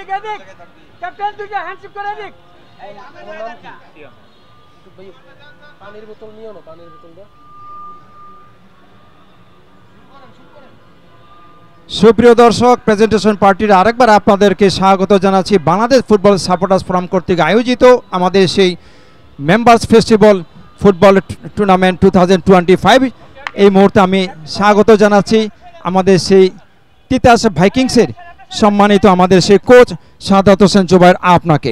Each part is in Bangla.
ক্যাপ্টেন দুইটা হ্যান্ডশিপ করে দিক। পানির বোতল নিও না, পানির বোতলটা। সুপ্রিয় দর্শক, প্রেজেন্টেশন পার্টির আরেকবার আপনাদেরকে স্বাগত জানাচ্ছি। বাংলাদেশ ফুটবল সাপোর্টার্স ফোরাম কর্তৃক আয়োজিত আমাদের সেই মেম্বার্স ফেস্টিভ্যাল ফুটবল টুর্নামেন্ট 2025। এই মুহূর্তে আমি স্বাগত জানাচ্ছি আমাদের সেই তিতাস ভাইকিংসের সম্মানিত আমাদের সেই কোচ সাদাত হোসেন জুবায়ের। আপনাকে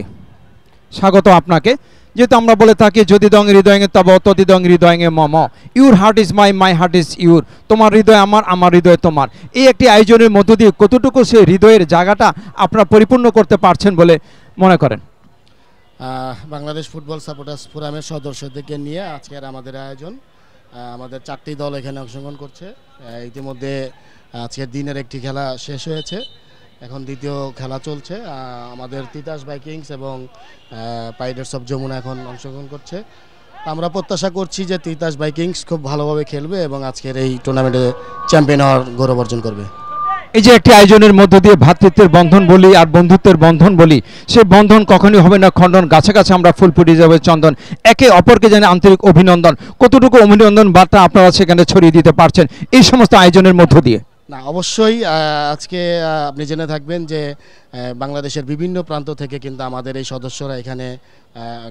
স্বাগত। আপনাকে যেহেতু আমরা বলে থাকি যদি দং হৃদয়ে তব তদি দং হৃদয়ে মম, your heart is my, my heart is your. তোমার হৃদয় আমার, আমার হৃদয় তোমার। এই একটি আয়োজনের মধ্য দিয়ে কতটুকু সেই হৃদয়ের জায়গাটা আপনারা পরিপূর্ণ করতে পারছেন বলে মনে করেন? বাংলাদেশ ফুটবল সাপোর্টার্স ফোরামের সদস্যদেরকে নিয়ে আজকের আমাদের আয়োজন। আমাদের 4টি দল এখানে অংশগ্রহণ করছে। ইতিমধ্যে আজকের দিনের একটি খেলা শেষ হয়েছে, এখন দ্বিতীয় খেলা চলছে। আমাদের তিতাস ভাইকিংস এবং পাইরেটস অফ যমুনা এখন অংশগ্রহণ করছে। আমরা প্রত্যাশা করছি যে তিতাস ভাইকিংস খুব ভালোভাবে খেলবে এবং আজকের এই টুর্নামেন্টে চ্যাম্পিয়ন হওয়ার গৌরব অর্জন করবে। এই যে একটি আয়োজনের মধ্য দিয়ে ভ্রাতৃত্বের বন্ধন বলি আর বন্ধুত্বের বন্ধন বলি, সেই বন্ধন কখনই হবে না খণ্ডন। গাছে গাছে আমরা ফুল ফুটিয়ে যাবে চন্দন। একে অপরকে জানে আন্তরিক অভিনন্দন। কতটুকু অভিনন্দন বার্তা আপনারা সেখানে ছড়িয়ে দিতে পারছেন এই সমস্ত আয়োজনের মধ্য দিয়ে? না, অবশ্যই আজকে আপনি জেনে থাকবেন যে বাংলাদেশের বিভিন্ন প্রান্ত থেকে কিন্তু আমাদের এই সদস্যরা এখানে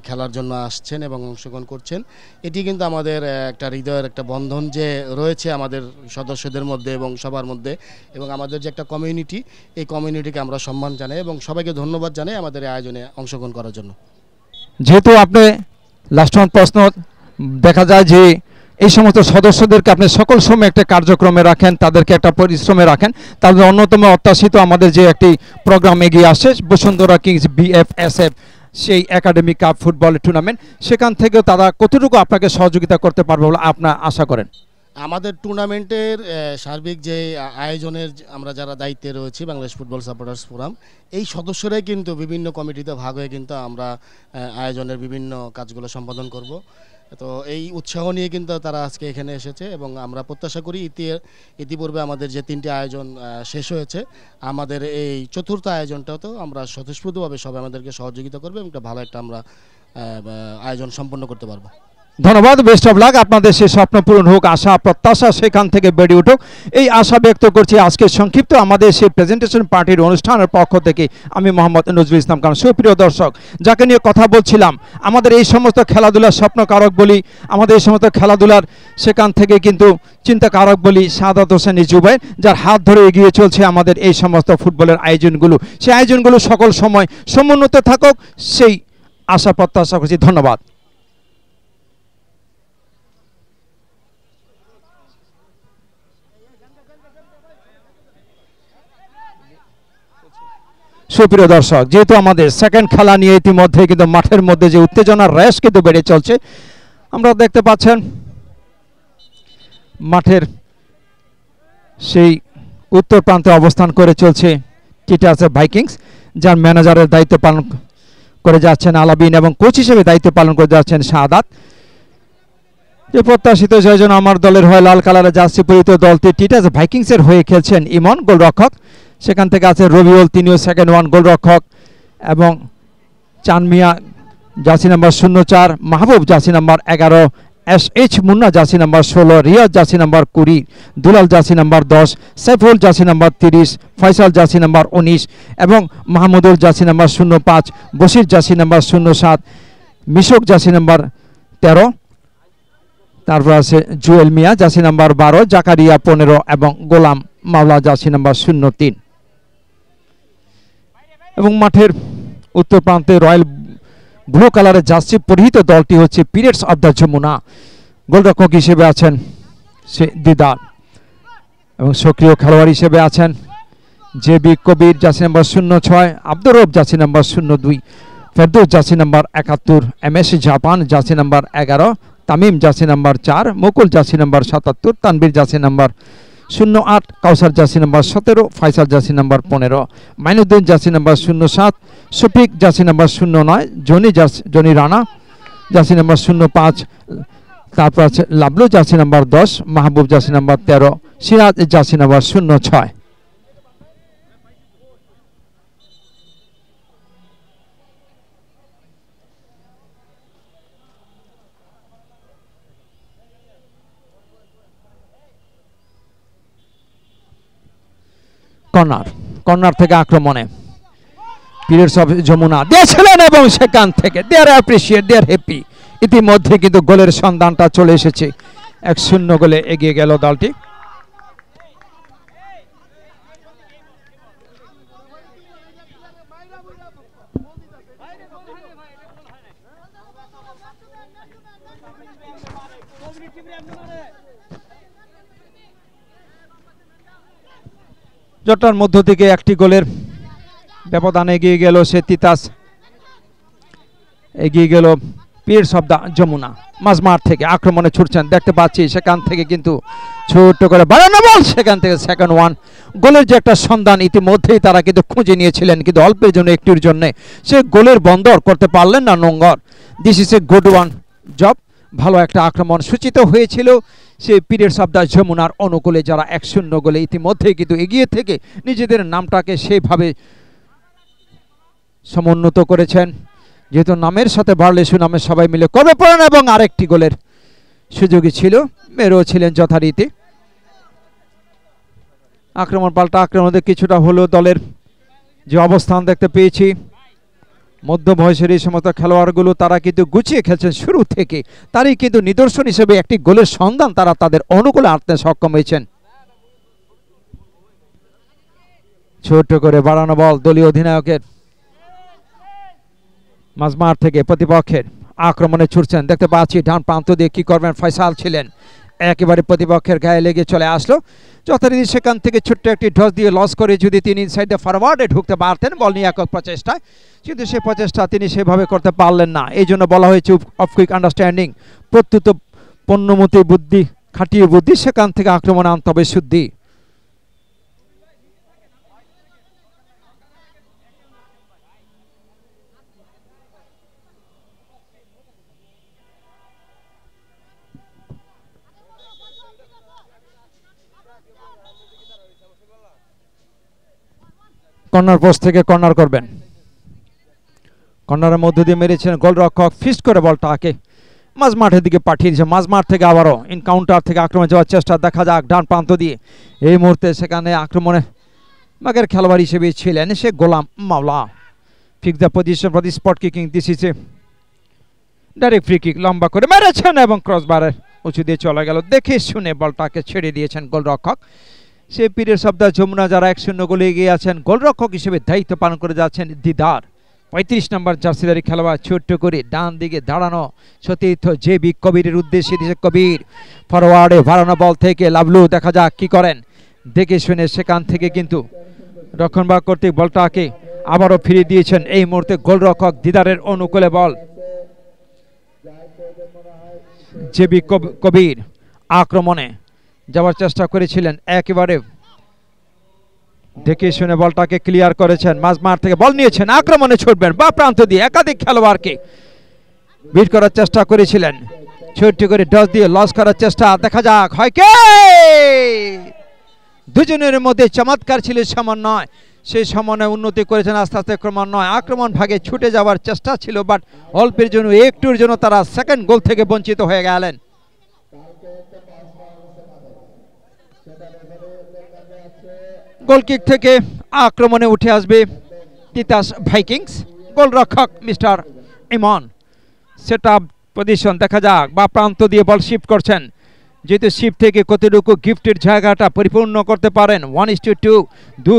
খেলার জন্য আসছেন এবং অংশগ্রহণ করছেন। এটি কিন্তু আমাদের একটা হৃদয়ের একটা বন্ধন যে রয়েছে আমাদের সদস্যদের মধ্যে এবং সবার মধ্যে, এবং আমাদের যে একটা কমিউনিটি, এই কমিউনিটিকে আমরা সম্মান জানাই এবং সবাইকে ধন্যবাদ জানাই আমাদের এই আয়োজনে অংশগ্রহণ করার জন্য। যেহেতু আপনি লাস্ট ওয়ান প্রশ্ন, দেখা যায় যে এই সমস্ত সদস্যদেরকে আপনি সকল সময় একটা কার্যক্রমে রাখেন, তাদেরকে একটা পরিশ্রমে রাখেন। তাদের অন্যতম অত্যাশিত আমাদের যে একটি প্রোগ্রাম এগিয়ে আসছে বসুন্ধরা কিংস BFSF, সেই একাডেমি কাপ ফুটবল টুর্নামেন্ট, সেখান থেকেও তারা কতটুকু আপনাকে সহযোগিতা করতে পারবে বলে আপনার আশা করেন? আমাদের টুর্নামেন্টের সার্বিক যে আয়োজনের আমরা যারা দায়িত্বে রয়েছি বাংলাদেশ ফুটবল সাপোর্টার্স ফোরাম, এই সদস্যরাই কিন্তু বিভিন্ন কমিটিতে ভাগ হয়ে কিন্তু আমরা আয়োজনের বিভিন্ন কাজগুলো সম্পাদন করব। তো এই উৎসাহ নিয়ে কিন্তু তারা আজকে এখানে এসেছে এবং আমরা প্রত্যাশা করি ইতিপূর্বে আমাদের যে 3টি আয়োজন শেষ হয়েছে, আমাদের এই চতুর্থ আয়োজনটাতেও আমরা স্বতঃস্ফূর্তভাবে সবাই আমাদেরকে সহযোগিতা করবে এবং একটা ভালো একটা আমরা আয়োজন সম্পন্ন করতে পারবো। ধন্যবাদ, বেস্ট অফ লাক। আপনাদের সেই স্বপ্ন পূরণ হোক, আশা প্রত্যাশা সেখান থেকে বেড়ে উঠুক, এই আশা ব্যক্ত করছি। আজকে সংক্ষিপ্ত আমাদের সেই প্রেজেন্টেশন পার্টির অনুষ্ঠানের পক্ষ থেকে আমি মোহাম্মদ নজরুল ইসলাম খান। সুপ্রিয় দর্শক, যাকে নিয়ে কথা বলছিলাম, আমাদের এই সমস্ত খেলাধুলার স্বপ্নকারক বলি, আমাদের এই সমস্ত খেলাধুলার সেখান থেকে কিন্তু চিন্তাকারক বলি সাদাত হোসেন জুবায়ের, যার হাত ধরে এগিয়ে চলছে আমাদের এই সমস্ত ফুটবলের আয়োজনগুলো। সেই আয়োজনগুলো সকল সময় সমুন্নত থাকুক, সেই আশা প্রত্যাশা করছি। ধন্যবাদ। সুপ্রিয় দর্শক, যেহেতু আমাদের সেকেন্ড খেলা নিয়ে ইতিমধ্যে কিন্তু মাঠের মধ্যে যে উত্তেজনার রেশ কিন্তু বেড়ে চলছে, আমরা দেখতে পাচ্ছেন মাঠের সেই উত্তর প্রান্তে অবস্থান করে চলছে তিতাস ভাইকিংস, যার ম্যানেজারের দায়িত্ব পালন করে যাচ্ছেন আলাবিন এবং কোচ হিসেবে দায়িত্ব পালন করে যাচ্ছেন শাহাদাত। যে প্রত্যাশিত জয়জন আমার দলের হয়ে লাল কালারের জার্সি পরিহিত দলটি তিতাস ভাইকিংসের হয়ে খেলছেন ইমন গোলরক্ষক, সেখান থেকে আছে রবিউল, তিনিও সেকেন্ড ওয়ান গোলরক্ষক, এবং Chanmia jersey number 04, Mahbub jersey number 11, SH Munna jersey number 16, Riaz jersey number 20, Dulal jersey number 10, Saiful jersey number 30, Faisal jersey number 19 এবং Mahmudul jersey number 05, Bashir jersey number 07, Mishuk jersey number 13, তারপর আছে জুয়েল মিয়া জার্সি নাম্বার 12, জাকারিয়া 15 এবং গোলাম মাওলা জার্সি নাম্বার 03। এবং মাঠের উত্তর প্রান্তে রয়্যাল ব্লু কালারের জার্সি পরিহিত দলটি হচ্ছে পিরিয়ডস অফ দ্য যমুনা। গোলরক্ষক হিসেবে আছেন দিদার এবং সক্রিয় খেলোয়াড় হিসেবে আছেন JB Kabir jersey number 06, Abdur Rab jersey number 02, Ferdous jersey number 71, MS Japan jersey number 11, Tamim jersey number 4, Mukul jersey number 77, Tanvir jersey number 08, Kausar jersey number 17, Faisal jersey number 15, Mainuddin jersey number 07, Shafiq jersey number 09, Johny Rana jersey number 05, তারপর আছে Lablu jersey number 10, Mahbub jersey number 13, Siraj jersey number 06। Corner, corner থেকে আক্রমণে পিরিয়ডস অফ যমুনা দিয়েছিলেন এবং সেখান থেকে দে আর অ্যাপ্রিশিয়েট, দে আর হ্যাপি। ইতিমধ্যে কিন্তু গোলের সন্ধানটা চলে এসেছে, 1-0 গোলে এগিয়ে গেল দলটি। জটার মধ্য থেকে একটি গোলের ব্যবধান এগিয়ে গেল সে তিতাস, এগিয়ে গেল পিরিয়ডস অফ যমুনা। মাঝমাঠ থেকে আক্রমণে ছুটছেন দেখতে পাচ্ছি, সেখান থেকে কিন্তু ছোট করে বাড়ানো বল, সেখান থেকে সেকেন্ড ওয়ান। গোলের যে একটা সন্ধান ইতিমধ্যেই তারা কিন্তু খুঁজে নিয়েছিলেন, কিন্তু অল্পের জন্য, একটির জন্য সে গোলের বন্দর করতে পারলেন না নোঙ্গর। This is a good one job. ভালো একটা আক্রমণ সূচিত হয়েছিল সেই পিরিয়ডস অফ দ্য যমুনার অনুকূলে, যারা 1-0 গোলে ইতিমধ্যেই কিন্তু এগিয়ে থেকে নিজেদের নামটাকে সেইভাবে সমুন্নত করেছেন, যেহেতু নামের সাথে বাড়লে সুনামে সবাই মিলে করবে পারেন। এবং আরেকটি গোলের সুযোগই ছিল, মেরো ছিলেন যথারীতি। আক্রমণ পাল্টা আক্রমণে কিছুটা হলো দলের যে অবস্থান দেখতে পেয়েছি, মধ্য বয়সের এই সমস্ত খেলোয়াড়গুলো তারা কিন্তু গুছিয়ে খেলছেন শুরু থেকে, তারই কিন্তু নিদর্শন হিসেবে একটি গোলের সন্ধান তারা তাদের অনুকূলে আনতে সক্ষম হয়েছেন। ছোট করে বাড়ানো বল দলীয় অধিনায়কের, মাঝমাঠ থেকে প্রতিপক্ষের আক্রমণে ছুটছেন দেখতে পাচ্ছি, ডান প্রান্ত দিয়ে কি করবেন ফয়সাল ছিলেন, একেবারে প্রতিপক্ষের গায়ে লেগে চলে আসলো যথারীতি। সেখান থেকে ছোট্ট একটি ডস দিয়ে লস করে যদি তিনি ইনসাইডে ফরওয়ার্ডে ঢুকতে পারতেন বল নিয়ে একক প্রচেষ্টায়, কিন্তু সে প্রচেষ্টা তিনি সেভাবে করতে পারলেন না। এই জন্য বলা হয়েছে অফ কুইক আন্ডারস্ট্যান্ডিং, প্রত্যুত পণ্যমতি বুদ্ধি খাটিয়ে বুদ্ধি, সেখান থেকে আক্রমণে আনতে হবে শুদ্ধি। কর্নার পোস্ট থেকে কর্নার করবেন, কর্নারের মধ্যে দিয়ে মেরেছেন গোলরক্ষক, ফিস্ট করে বলটাকে মাঝমাঠের দিকে পাঠিয়ে দিয়েছে। মাঝমাঠ থেকে আবারও ইনকাউন্টার থেকে আক্রমণে যাওয়ার চেষ্টা, দেখা যাক ডান প্রান্ত দিয়ে। এই মুহূর্তে সেখানে আক্রমণে মাগের খেলোয়াড় হিসেবে ছিলেন সে গোলাম মাওলা। Fix the position for the spot kicking, this is a direct free kick, লম্বা করে মেরেছেন এবং ক্রসবারের উঁচু দিয়ে চলে গেল। দেখে শুনে বলটাকে ছেড়ে দিয়েছেন গোলরক্ষক। সেই পিরিয়ডস অফ দ্য যমুনা যারা 1-0 গোলে এগিয়ে আছেন, গোলরক্ষক হিসেবে দায়িত্ব পালন করে যাচ্ছেন দিদার, 35 নম্বর জার্সিদারি খেলোয়াড়। ছোট্ট করে ডান দিকে দাঁড়ানো সতীর্থ জেবি কবিরের উদ্দেশ্যে দিয়েছে কবির, ফরওয়ার্ডে বাড়ানো বল থেকে লাভলু, দেখা যাক কি করেন। দেখে শুনে সেখান থেকে কিন্তু রক্ষণভাগ কর্তৃক বলটাকে আবারও ফিরিয়ে দিয়েছেন। এই মুহূর্তে গোলরক্ষক দিদারের অনুকূলে বল, জেবি কবির আক্রমণে যাওয়ার চেষ্টা করেছিলেন, একেবারে দেখে শুনে বলটাকে ক্লিয়ার করেছেন। মাঝমাঠ থেকে বল নিয়েছেন, আক্রমণে ছুটবেন বা প্রান্ত দিয়ে একাধিক খেলোয়াড়কে বিট করার চেষ্টা করেছিলেন, ছোট্ট করে ডস দিয়ে লস করার চেষ্টা, দেখা যাক হয় কে। দুজনের মধ্যে চমৎকার ছিল সমন্বয়, সেই সমন্বয় উন্নতি করেছেন আস্তে আস্তে ক্রমান্বয়ে। আক্রমণ ভাগে ছুটে যাওয়ার চেষ্টা ছিল, বাট অল্পের জন্য একটুর জন্য তারা সেকেন্ড গোল থেকে বঞ্চিত হয়ে গেলেন। গোলকিক থেকে আক্রমণে উঠে আসবে তিতাস ভাইকিংস। গোলরক্ষক মিস্টার ইমন, সেট আপ পজিশন, দেখা যাক বা প্রান্ত দিয়ে বল শিফট করছেন, যেহেতু শিফট থেকে কতটুকু গিফটের জায়গাটা পরিপূর্ণ করতে পারেন। 1:2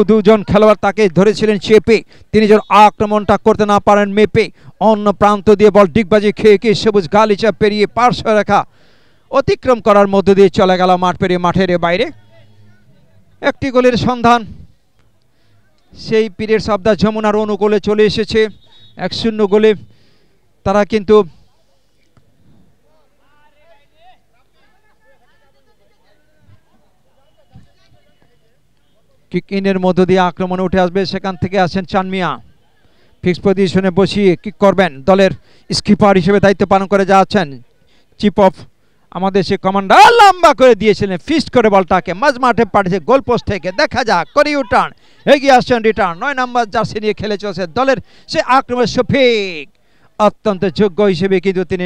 দুজন খেলোয়াড় তাকে ধরেছিলেন চেপে, তিনি যেন আক্রমণটা করতে না পারেন মেপে। অন্য প্রান্ত দিয়ে বল ডিগবাজি খেয়ে খেয়ে সবুজ গালিচা পেরিয়ে পার্শ্ব রেখা অতিক্রম করার মধ্য দিয়ে চলে গেল মাঠ পেরিয়ে মাঠের বাইরে। একটি গোলের সন্ধান সেই পিরিয়ডস অফ দ্য যমুনার অনুকূলে চলে এসেছে। 1-0 গোলে তারা কিন্তু কিক ইনের মধ্য দিয়ে আক্রমণে উঠে আসবে। সেখান থেকে আসেন চানমিয়া, ফিক্স পজিশনে বসিয়ে কিক করবেন। দলের স্কিপার হিসেবে দায়িত্ব পালন করে যাচ্ছেন চিফ অফ আমাদের সে কমান্ডার, লম্বা করে দিয়েছিলেন, ফিস্ট করে বলটাকে মাঝ মাঠে পাঠিয়েছে গোলপোস্ট থেকে, দেখা যাক করি ইউটার্ন, এগিয়ে আসছেন রিটার্ন। 9 নম্বর জার্সি নিয়ে খেলে চলছে দলের সে আক্রমণের শফিক, অত্যন্ত যোগ্য হিসেবে কিন্তু তিনি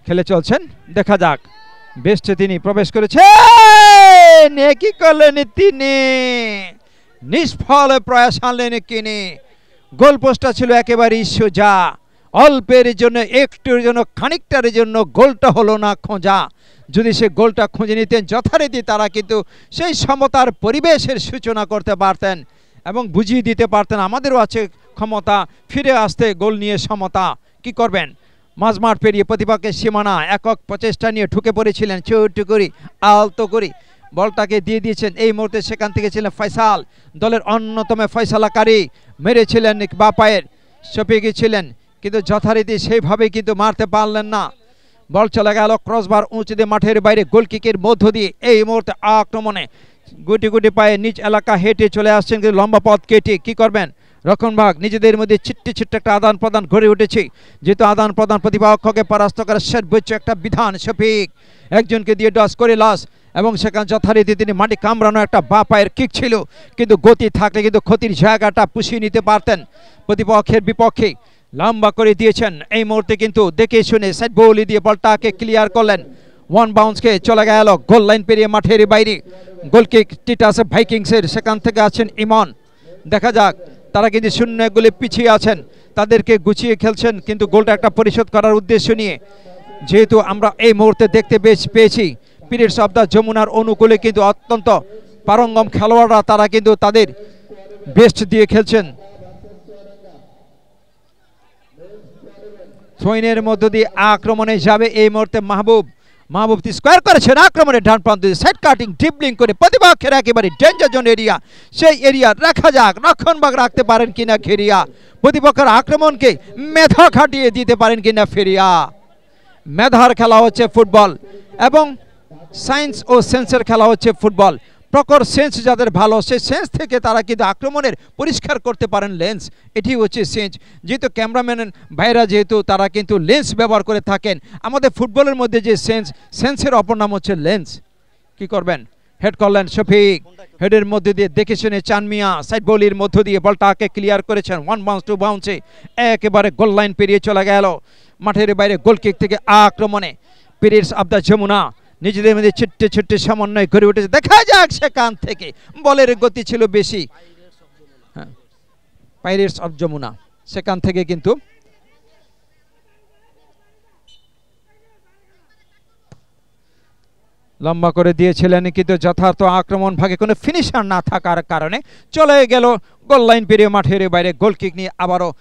খেলে চলছেন। দেখা যাক বেস্টে তিনি প্রবেশ করেছেন, কি করলেন তিনি, নিষ্ফল প্রয়াস আনলেন কিনে। গোলপোস্টটা ছিল একেবারেই সোজা, অল্পের জন্য, একটুর জন্য, খানিকটার জন্য গোলটা হলো না খোঁজা। যদি সে গোলটা খুঁজে নিতেন যথারীতি তারা কিন্তু সেই সমতার পরিবেশের সূচনা করতে পারতেন এবং বুঝিয়ে দিতে পারতেন আমাদেরও আছে ক্ষমতা ফিরে আসতে গোল নিয়ে সমতা। কি করবেন, মাঝমাঠ পেরিয়ে প্রতিপক্ষের সীমানা একক প্রচেষ্টা নিয়ে ঢুকে পড়েছিলেন, ছোট্ট করে আলতো করে বলটাকে দিয়ে দিয়েছেন। এই মুহূর্তে সেখান থেকে ছিলেন ফয়সাল, দলের অন্যতম ফয়সালাকারী, মেরেছিলেন বা পায়ের শফিক ছিলেন, কিন্তু যথারীতি সেইভাবে কিন্তু মারতে পারলেন না। বল চলে গেল ক্রসবার উঁচু দিয়ে মাঠের বাইরে, গোল কিকের মধ্য দিয়ে এই মুহূর্তে আক্রমণে গুটি গুটি পায়ে নিজ এলাকা হেঁটে চলে আসছেন, কিন্তু লম্বা পথ কেটে কি করবেন রক্ষণভাগ। নিজেদের মধ্যে ছিট্টে ছিট্টে একটা আদান প্রদান গড়ে উঠেছে, যেহেতু আদান প্রদান প্রতিপক্ষকে পরাস্ত করার সর্বোচ্চ একটা বিধান। শফিক একজনকে দিয়ে ডস করে লস, এবং সেখানে যথারীতি তিনি মাটি কামড়ানো একটা বা পায়ের কিক ছিল, কিন্তু গতি থাকলে কিন্তু ক্ষতির জায়গাটা পুষিয়ে নিতে পারতেন প্রতিপক্ষের বিপক্ষে। লম্বা করে দিয়েছেন এই মুহূর্তে, কিন্তু দেখে শুনে সাইড বলি দিয়ে বলটাকে ক্লিয়ার করলেন। ওয়ান বাউন্সকে চলে গেল গোল লাইন পেরিয়ে মাঠের বাইরে। গোল কিক টিটাস ভাইকিংসের, সেখান থেকে আছেন ইমন। দেখা যাক, তারা কিন্তু 0 গোলে পিছিয়ে আছেন, তাদেরকে গুছিয়ে খেলছেন কিন্তু গোলটা একটা পরিশোধ করার উদ্দেশ্য নিয়ে। যেহেতু আমরা এই মুহূর্তে দেখতে পেয়েছি পিরিয়ডস অফ দ্য যমুনার অনুকূলে কিন্তু অত্যন্ত পারঙ্গম খেলোয়াড়রা, তারা কিন্তু তাদের বেস্ট দিয়ে খেলছেন। থ্রোইনের মধ্য দিয়ে আক্রমণে যাবে এই মুহূর্তে মাহবুব স্কোয়ার করেছেন আক্রমণে ডান প্রান্ত দিয়ে সাইড কাটিং ড্রিবলিং করে প্রতিপক্ষের একেবারে ডেঞ্জার জোন এরিয়া, সেই এরিয়া রাখা যাক, রক্ষণভাগ রাখতে পারেন কিনা খেরিয়া, প্রতিপক্ষের আক্রমণকে মেধা খাটিয়ে দিতে পারেন কিনা ফেরিয়া। মেধার খেলা হচ্ছে ফুটবল এবং সায়েন্স ও সেন্সের খেলা হচ্ছে ফুটবল। প্রখর সেন্স যাদের ভালো, সেই সেন্স থেকে তারা কিন্তু আক্রমণের পরিষ্কার করতে পারেন লেন্স, এটি হচ্ছে সেন্স। যেহেতু ক্যামেরাম্যান ভাইরা যেহেতু তারা কিন্তু লেন্স ব্যবহার করে থাকেন, আমাদের ফুটবলের মধ্যে যে সেন্সের অপর নাম হচ্ছে লেন্স। কি করবেন, হেড করলেন শফিক, হেডের মধ্যে দিয়ে দেখে শুনে চানমিয়া সাইড বলির মধ্য দিয়ে বলটাকে ক্লিয়ার করেছেন। 1 বাউন্স 2 বাউন্সে একেবারে গোল লাইন পেরিয়ে চলে গেল মাঠের বাইরে। গোল কিক থেকে আক্রমণে পিরিয়ডস অফ দ্য যমুনা নিজেদের মধ্যে ছিট্টে ছিট্টে সমন্বয় করে উঠেছে। দেখা যাক, সেখান থেকে বলের গতি ছিল বেশি। হ্যাঁ, পাইরেটস অফ যমুনা, সেখান থেকে কিন্তু লম্বা করে দিয়েছিলেন, কিন্তু যথার্থ আক্রমণ ভাগে কোনো ফিনিশার না থাকার কারণে চলে গেল গোল লাইন পেরিয়ে মাঠের বাইরে। গোল কিক নিয়ে আবারও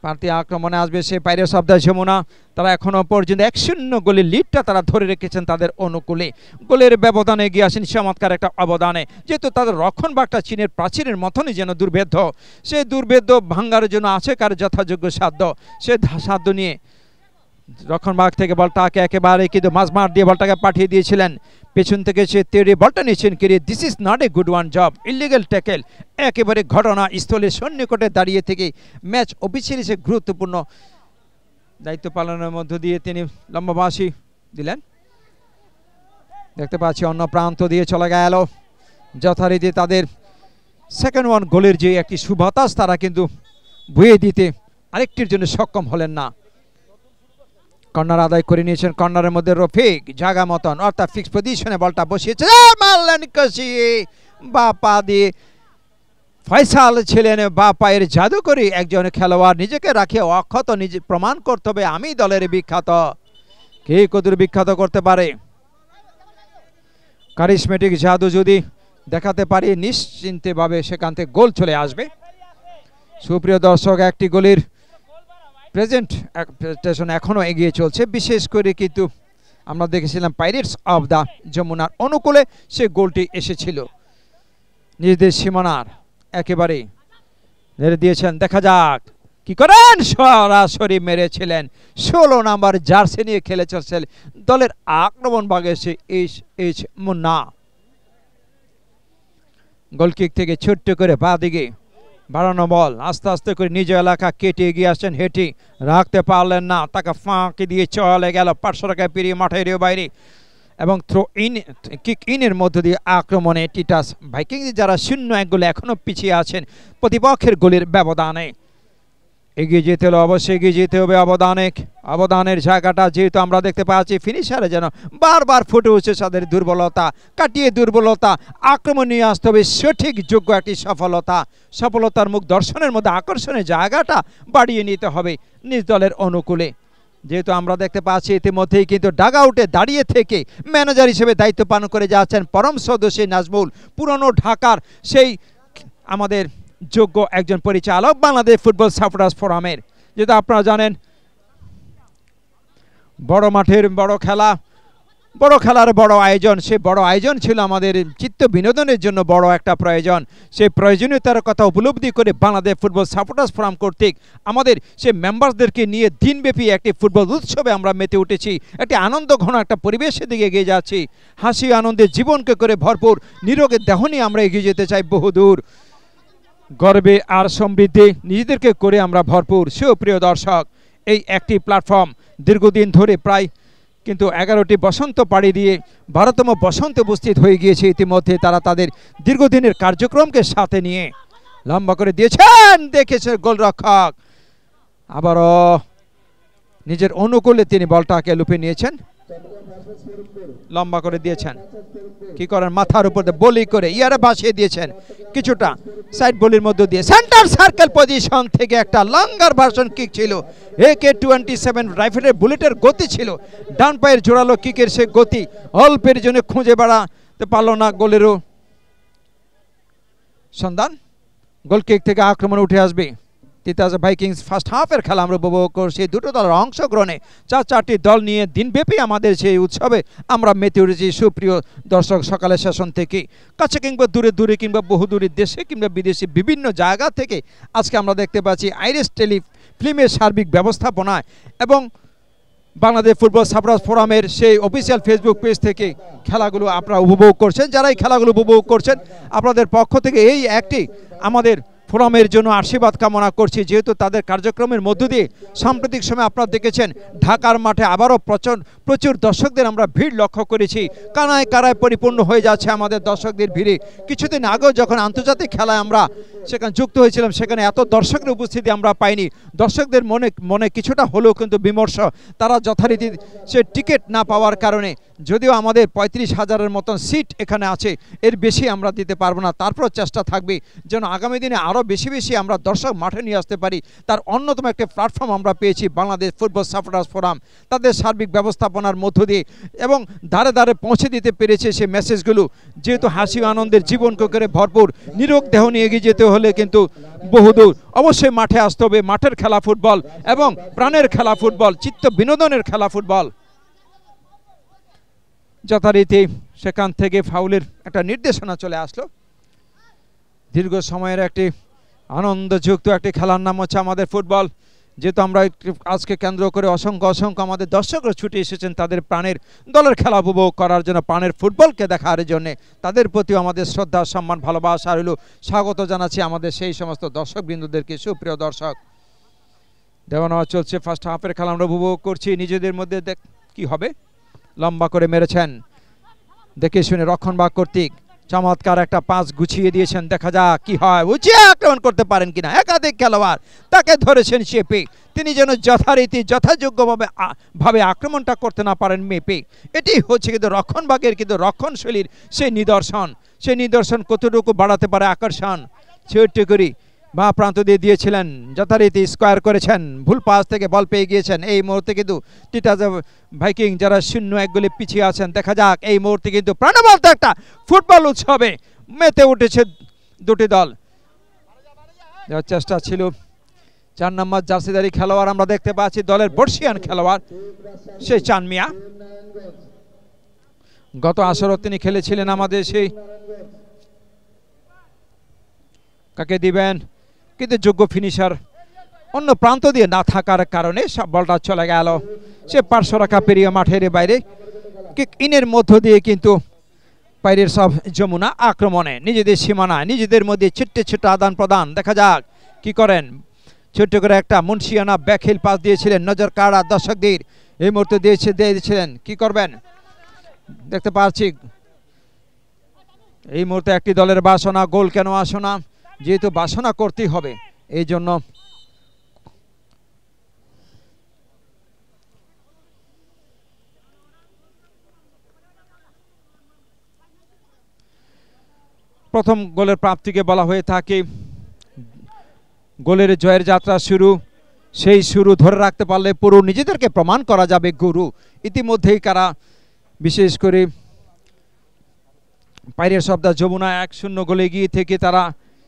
পার্টি আক্রমণে আসবে সেই পাইরেটস অফ দ্য যমুনা। তারা এখনো পর্যন্ত 1-0 গোলের লিডটা তারা ধরে রেখেছেন তাদের অনুকূলে। গোলের ব্যবধানে এগিয়ে আসেন চমৎকার একটা অবদানে, যেহেতু তাদের রক্ষণভাগটা চীনের প্রাচীরের মতনই যেন দুর্ভেদ্য। সেই দুর্ভেদ্য ভাঙ্গার জন্য আছে কার যথাযোগ্য সাধ্য, সে সাধ্য নিয়ে রক্ষণভাগ থেকে বলটাকে একেবারে কিন্তু মাঝমাঠ দিয়ে বলটাকে পাঠিয়ে দিয়েছিলেন। পেছন থেকে সে তেড়ে বলটা নিয়েছেন কেরিয়ে। This is not a good one job, illegal tackle. একেবারে ঘটনা স্থলে সন্নিকটে দাঁড়িয়ে থেকে ম্যাচ অফিসিয়ালি সে গুরুত্বপূর্ণ দায়িত্ব পালনের মধ্য দিয়ে তিনি লম্বা বাঁশি দিলেন। দেখতে পাচ্ছি অন্য প্রান্ত দিয়ে চলে গেল যথারীতি তাদের সেকেন্ড ওয়ান গোলের যে একটি সুবাতাস তারা কিন্তু বয়ে দিতে আরেকটির জন্য সক্ষম হলেন না। কর্নার আদায় করে নিয়েছেন, কর্নারের মধ্যে রফিক জায়গা মতন অর্থাৎ ফিক্স পজিশনে বলটা বসিয়েছে, মারলেন কষিয়ে বা পা দিয়ে। ফয়সাল ছিলেন বা পায়ের জাদু করে একজন খেলোয়াড়, নিজেকে রাখে অক্ষত, নিজে প্রমাণ করতে হবে আমি দলের বিখ্যাত। কে কতদূর বিখ্যাত করতে পারে, কারিশমেটিক জাদু যদি দেখাতে পারি নিশ্চিন্তভাবে সেখান থেকে গোল চলে আসবে। সুপ্রিয় দর্শক, একটি গোলের প্রেজেন্টেশন এখনো এগিয়ে চলছে, বিশেষ করে কিন্তু আমরা দেখেছিলাম পাইরেটস অফ দ্য যমুনার অনুকূলে সে গোলটি এসেছিল নিজেদের সীমানার একেবারে নেড়ে দিয়েছেন। দেখা যাক কি করেন, সরাসরি মেরেছিলেন। 16 নাম্বার জার্সি নিয়ে খেলে চলছে দলের আক্রমণ ভাগে সে এইচ মুন্না। গোলকিক থেকে ছোট্ট করে বাঁ দিকে বাড়ানো বল, আস্তে আস্তে করে নিজ এলাকা কেটে এগিয়ে আসছেন হেঁটে, রাখতে পারলেন না, তাকে ফাঁকি দিয়ে চলে গেল 500 টাকায় পেরিয়ে মাঠের বাইরে এবং থ্রো ইন কিক ইনের মধ্য দিয়ে আক্রমণে টিটাস ভাইকিংস যারা 0-1 গোলে এখনো পিছিয়ে আছেন প্রতিপক্ষের গোলের ব্যবধানে। এগিয়ে যেতে হলে অবশ্যই এগিয়ে যেতে হবে অবদানের জায়গাটা যেহেতু আমরা দেখতে পাচ্ছি ফিনিশারে যেন বারবার ফুটে উঠছে তাদের দুর্বলতা কাটিয়ে দুর্বলতা আক্রমণ নিয়ে আসতে হবে সঠিক যোগ্য একটি সফলতার মুখ দর্শনের মধ্যে আকর্ষণের জায়গাটা বাড়িয়ে নিতে হবে নিজ দলের অনুকূলে যেহেতু আমরা দেখতে পাচ্ছি ইতিমধ্যেই কিন্তু ডাগআউটে দাঁড়িয়ে থেকে ম্যানেজার হিসেবে দায়িত্ব পালন করে যাচ্ছেন পরম সদস্য নাজমুল পুরনো ঢাকার সেই আমাদের যোগ্য একজন পরিচালক বাংলাদেশ ফুটবল সাপোর্টার্স ফোরামের। যেহেতু আপনারা জানেন বড় মাঠের বড় খেলার বড় আয়োজন, সে বড় আয়োজন ছিল আমাদের চিত্ত বিনোদনের জন্য বড় একটা প্রয়োজন। সেই প্রয়োজনীয়তার কথা উপলব্ধি করে বাংলাদেশ ফুটবল সাপোর্টার্স ফোরাম কর্তৃক আমাদের সেই মেম্বারসদেরকে নিয়ে দিনব্যাপী একটি ফুটবল উৎসবে আমরা মেতে উঠেছি, একটি আনন্দ ঘন একটা পরিবেশের দিকে এগিয়ে যাচ্ছি। হাসি আনন্দে জীবনকে করে ভরপুর নিরোগের দেহ নিয়ে আমরা এগিয়ে যেতে চাই বহুদূর, গর্বে আর সমৃদ্ধি নিজেদেরকে করে আমরা ভরপুর। সুপ্রিয় দর্শক, এই একটি প্ল্যাটফর্ম দীর্ঘদিন ধরে প্রায় কিন্তু 11টি বসন্ত পাড়ি দিয়ে 12তম বসন্তে উপস্থিত হয়ে গিয়েছে ইতিমধ্যে। তারা তাদের দীর্ঘদিনের কার্যক্রমকে সাথে নিয়ে লম্বা করে দিয়েছেন, দেখেছে গোলরক্ষক আবারও নিজের অনুকূলে তিনি বলটাকে লুপে নিয়েছেন, লম্বা করে দিয়েছেন, কি করেন মাথার উপর বলি করে ইয়ারে ভাসিয়ে দিয়েছেন কিছুটা সাইড বলির মধ্যে দিয়ে সেন্টার সার্কেল পজিশন থেকে একটা লঙ্গার ভার্সন কিক ছিল। AK-27 রাইফেলের বুলেটের গতি ছিল, ডান পায়ের জোরালো কিকের সে গতি অল্পের জন্য খুঁজে বেড়াতে পারল না গোলেরও সন্ধান। গোল কিক থেকে আক্রমণ উঠে আসবে তিতাস ভাইকিংস। ফার্স্ট হাফের খেলা আমরা উপভোগ করছি দুটো দলের অংশগ্রহণে, চারটি দল নিয়ে দিনব্যাপী আমাদের সেই উৎসবে আমরা মেতে উঠেছি। সুপ্রিয় দর্শক, সকালের সেশন থেকে কাছে কিংবা দূরে কিংবা বহুদূরের দেশে কিংবা বিদেশে বিভিন্ন জায়গা থেকে আজকে আমরা দেখতে পাচ্ছি আইরিশ টেলিফিল্মের সার্বিক ব্যবস্থাপনায় এবং বাংলাদেশ ফুটবল সাপোর্টার্স ফোরামের সেই অফিসিয়াল ফেসবুক পেজ থেকে খেলাগুলো আপনারা উপভোগ করছেন। যারা এই খেলাগুলো উপভোগ করছেন আপনাদের পক্ষ থেকে এই একটি আমাদের ফোরামের জন্য আশীর্বাদ কামনা করছি, যেহেতু তাদের কার্যক্রমের মধ্য দিয়ে সাম্প্রতিক সময় আপনারা দেখেছেন ঢাকার মাঠে আবারও প্রচুর দর্শকদের আমরা ভিড় লক্ষ্য করেছি। কানায় পরিপূর্ণ হয়ে যাচ্ছে আমাদের দর্শকদের ভিড়ে। কিছুদিন আগেও যখন আন্তর্জাতিক খেলায় আমরা সেখানে যুক্ত হয়েছিলাম সেখানে এত দর্শকের উপস্থিতি আমরা পাইনি। দর্শকদের মনে কিছুটা হলেও কিন্তু বিমর্ষ, তারা যথারীতি সে টিকিট না পাওয়ার কারণে, যদিও আমাদের 35,000-এর মতন সিট এখানে আছে, এর বেশি আমরা দিতে পারবো না। তারপরও চেষ্টা থাকবে যেন আগামী দিনে আরও বেশি আমরা দর্শক মাঠে নিয়ে আসতে পারি। তার অন্যতম একটা প্ল্যাটফর্ম আমরা পেয়েছি বাংলাদেশ ফুটবল সাপোর্টার্স ফোরাম, তাদের সার্বিক ব্যবস্থাপনার মধ্য দিয়ে এবং ধারে পৌঁছে দিতে পেরেছে সেই মেসেজগুলো। যেহেতু হাসি আনন্দের জীবনকে করে ভরপুর নিরোগ দেহ নিয়ে এগিয়ে যেতে হলে কিন্তু বহুদূর অবশ্যই মাঠে আসতে হবে। মাঠের খেলা ফুটবল এবং প্রাণের খেলা ফুটবল, চিত্ত বিনোদনের খেলা ফুটবল। যথারীতি সেখান থেকে ফাউলের একটা নির্দেশনা চলে আসলো। দীর্ঘ সময়ের একটি আনন্দযুক্ত একটি খেলার নাম হচ্ছে আমাদের ফুটবল। যেহেতু আমরা আজকে কেন্দ্র করে অসংখ্য আমাদের দর্শকরা ছুটে এসেছেন তাদের প্রাণের দলের খেলা উপভোগ করার জন্য, প্রাণের ফুটবলকে দেখার জন্যে, তাদের প্রতিও আমাদের শ্রদ্ধা সম্মান ভালোবাসা রইল। স্বাগত জানাচ্ছি আমাদের সেই সমস্ত দর্শকবৃন্দদেরকে। সুপ্রিয় দর্শক, দেওয়া নেওয়া চলছে, ফার্স্ট হাফের খেলা আমরা উপভোগ করছি। নিজেদের মধ্যে কি হবে, লম্বা করে মেরেছেন, দেখে শুনে রক্ষণভাগ কর্তৃক চমৎকার একটা পাস গুছিয়ে দিয়েছেন। দেখা যাক কি হয়, উঁচিয়ে আক্রমণ করতে পারেন কিনা। একাধিক খেলোয়াড় তাকে ধরেছেন চেপে, তিনি যেন যথারীতি যথাযোগ্যভাবে আক্রমণটা করতে না পারেন মেপে। এটি হচ্ছে কিন্তু রক্ষণভাগের কিন্তু রক্ষণশৈলীর সেই নিদর্শন কতটুকু বাড়াতে পারে আকর্ষণ। ছোট্ট করি বা প্রান্ত দিয়ে দিয়েছিলেন, যথারীতি স্কোয়ার করেছেন, ভুল পাস থেকে বল পেয়ে গিয়েছেন। এই মুহূর্তে কিন্তু তিতাস ভাইকিং যারা 0-1 গোলে পিছিয়ে আছেন, দেখা যাক এই মুহূর্তে কিন্তু প্রাণবন্ত একটা ফুটবল উৎসবে মেতে উঠেছে দুটি দল। চেষ্টা ছিল 4 নম্বর জার্সিধারী খেলোয়াড় আমরা দেখতে পাচ্ছি দলের বর্ষিয়ান খেলোয়াড় সেই চান মিয়া। গত আসরও তিনি খেলেছিলেন আমাদের সেই, কাকে দিবেন কিন্তু যোগ্য ফিনিশার অন্য প্রান্ত দিয়ে না থাকার কারণে সব বলটা চলে গেল সে পার্শ্বরেখা পেরিয়ে মাঠের বাইরে। কিক ইনের মধ্য দিয়ে কিন্তু বাইরের সব যমুনা আক্রমণে নিজেদের সীমানা নিজেদের মধ্যে ছোট্ট আদান প্রদান। দেখা যাক কি করেন। ছোট্ট করে একটা মুন্সিয়ানা ব্যাকহিল পাস দিয়েছিলেন, নজর কাড়া দর্শকদের এই মুহূর্তে দিয়েছিলেন। কি করবেন দেখতে পাচ্ছি এই মুহূর্তে একটি দলের বাসনা, গোল কেন আসনা, যেহেতু বাসনা করতেই হবে এই জন্য প্রথম গোলের প্রাপ্তিকে বলা হয়ে থাকে গোলের জয়ের যাত্রা শুরু। সেই শুরু ধরে রাখতে পারলে পুরো নিজেদেরকে প্রমাণ করা যাবে গুরু। ইতিমধ্যেই কারা বিশেষ করে পাইরেটস অফ দ্য যমুনা 1-0 গোলে এগিয়ে থেকে তারা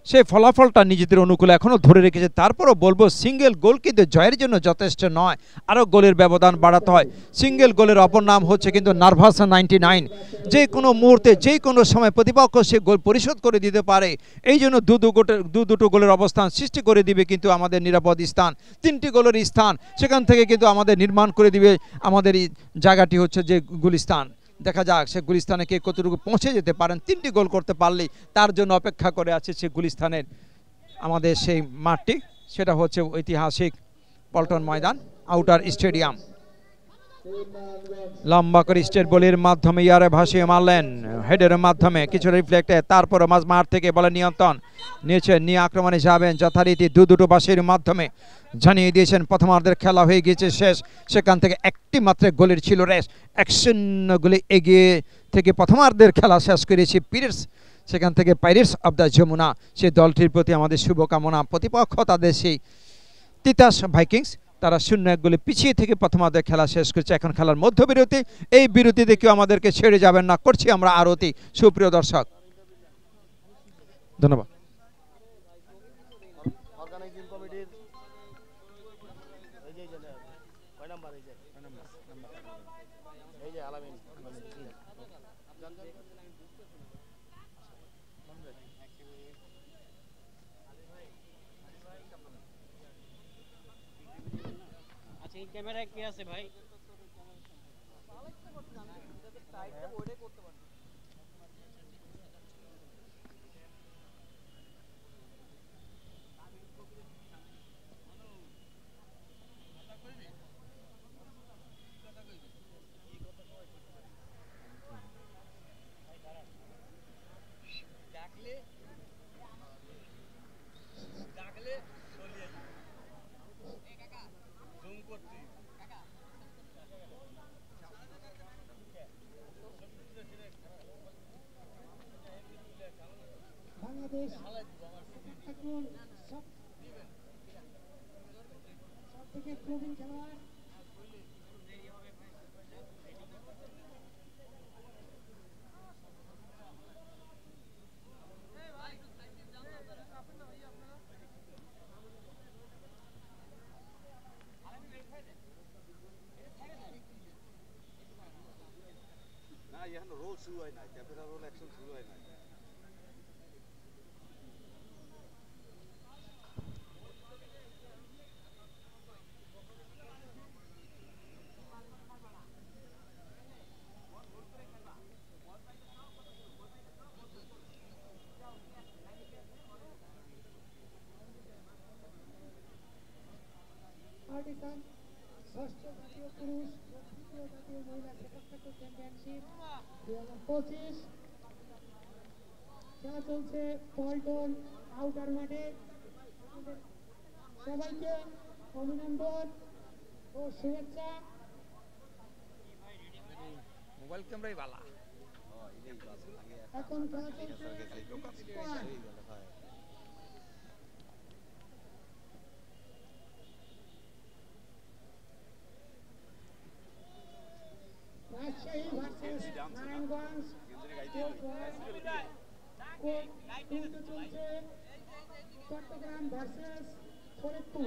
সেই ফলাফলটা নিজেদের অনুকূলে এখনও ধরে রেখেছে। তারপরও বলবো সিঙ্গেল গোল কিন্তু জয়ের জন্য যথেষ্ট নয়, আরও গোলের ব্যবধান বাড়াতে হয়। সিঙ্গেল গোলের অপর নাম হচ্ছে কিন্তু নার্ভাস 99। যে কোনো মুহূর্তে যে কোনো সময় প্রতিপক্ষ সে গোল পরিশোধ করে দিতে পারে। এই জন্য দুটো গোলের অবস্থান সৃষ্টি করে দিবে কিন্তু আমাদের নিরাপদ স্থান, 3টি গোলের স্থান সেখান থেকে কিন্তু আমাদের নির্মাণ করে দিবে আমাদের এই জায়গাটি হচ্ছে যে গুলিস্তান। দেখা যাক সে গুলিস্তানে কে কতটুকু পৌঁছে যেতে পারেন। 3টি গোল করতে পারলেই তার জন্য অপেক্ষা করে আছে সে গুলিস্তানের আমাদের সেই মাঠটি, সেটা হচ্ছে ঐতিহাসিক পল্টন ময়দান আউটার স্টেডিয়াম। লম্বা করে স্টেট বলের মাধ্যমে ইয়ারে ভাসিয়ে মারলেন হেডের মাধ্যমে কিছু রিফ্লেক্টে, তারপরে মাঝ মাঠ থেকে বলে নিয়ন্ত্রণ নিয়ে আক্রমণে যাবেন যথারীতি দুটো বাসের মাধ্যমে জানিয়ে দিয়েছেন প্রথমার্ধের খেলা হয়ে গিয়েছে শেষ। সেখান থেকে একটি মাত্র গোলের ছিল রেস, 1-0 গোলে এগিয়ে থেকে প্রথমার্ধের খেলা শেষ করেছে পিরিটস। সেখান থেকে পাইরেটস অফ দ্য যমুনা সেই দলটির প্রতি আমাদের শুভকামনা। প্রতিপক্ষ তাদের সেই তিতাস ভাইকিংস, তারা 0-1 গোলে পিছিয়ে থেকে প্রথমার্ধের খেলা শেষ করেছে। এখন খেলার মধ্যবিরতি, এই বিরতিতে কেউ আমাদেরকে ছেড়ে যাবেন না, করছি আমরা আরতি। সুপ্রিয় দর্শক ধন্যবাদ। ক্যামেরা কে আছে ভাই? বাংলাদেশ এখন সবথেকে প্রবীণ খেলোয়াড় না এখন রোল শুরু হয় না, ক্যাপিটাল রোল অ্যাকশন শুরু হয় না। পাকিস্তান ষষ্ঠ জাতীয় পুরুষ ও তৃতীয় জাতীয় মহিলা সেপাক চ্যাম্পিয়নশিপ 2025 খেলা চলছে পল্টন আউটার মাঠে। সবাইকে অভিনন্দন ও শুভেচ্ছা। মোবাইল ক্যামেরাই ভালো। এখন খেলা চলছে রাজশাহী ভার্সেস নারায়ণগঞ্জ। উল্টো চলছে চট্টগ্রাম ভার্সেস ফরিদপুর।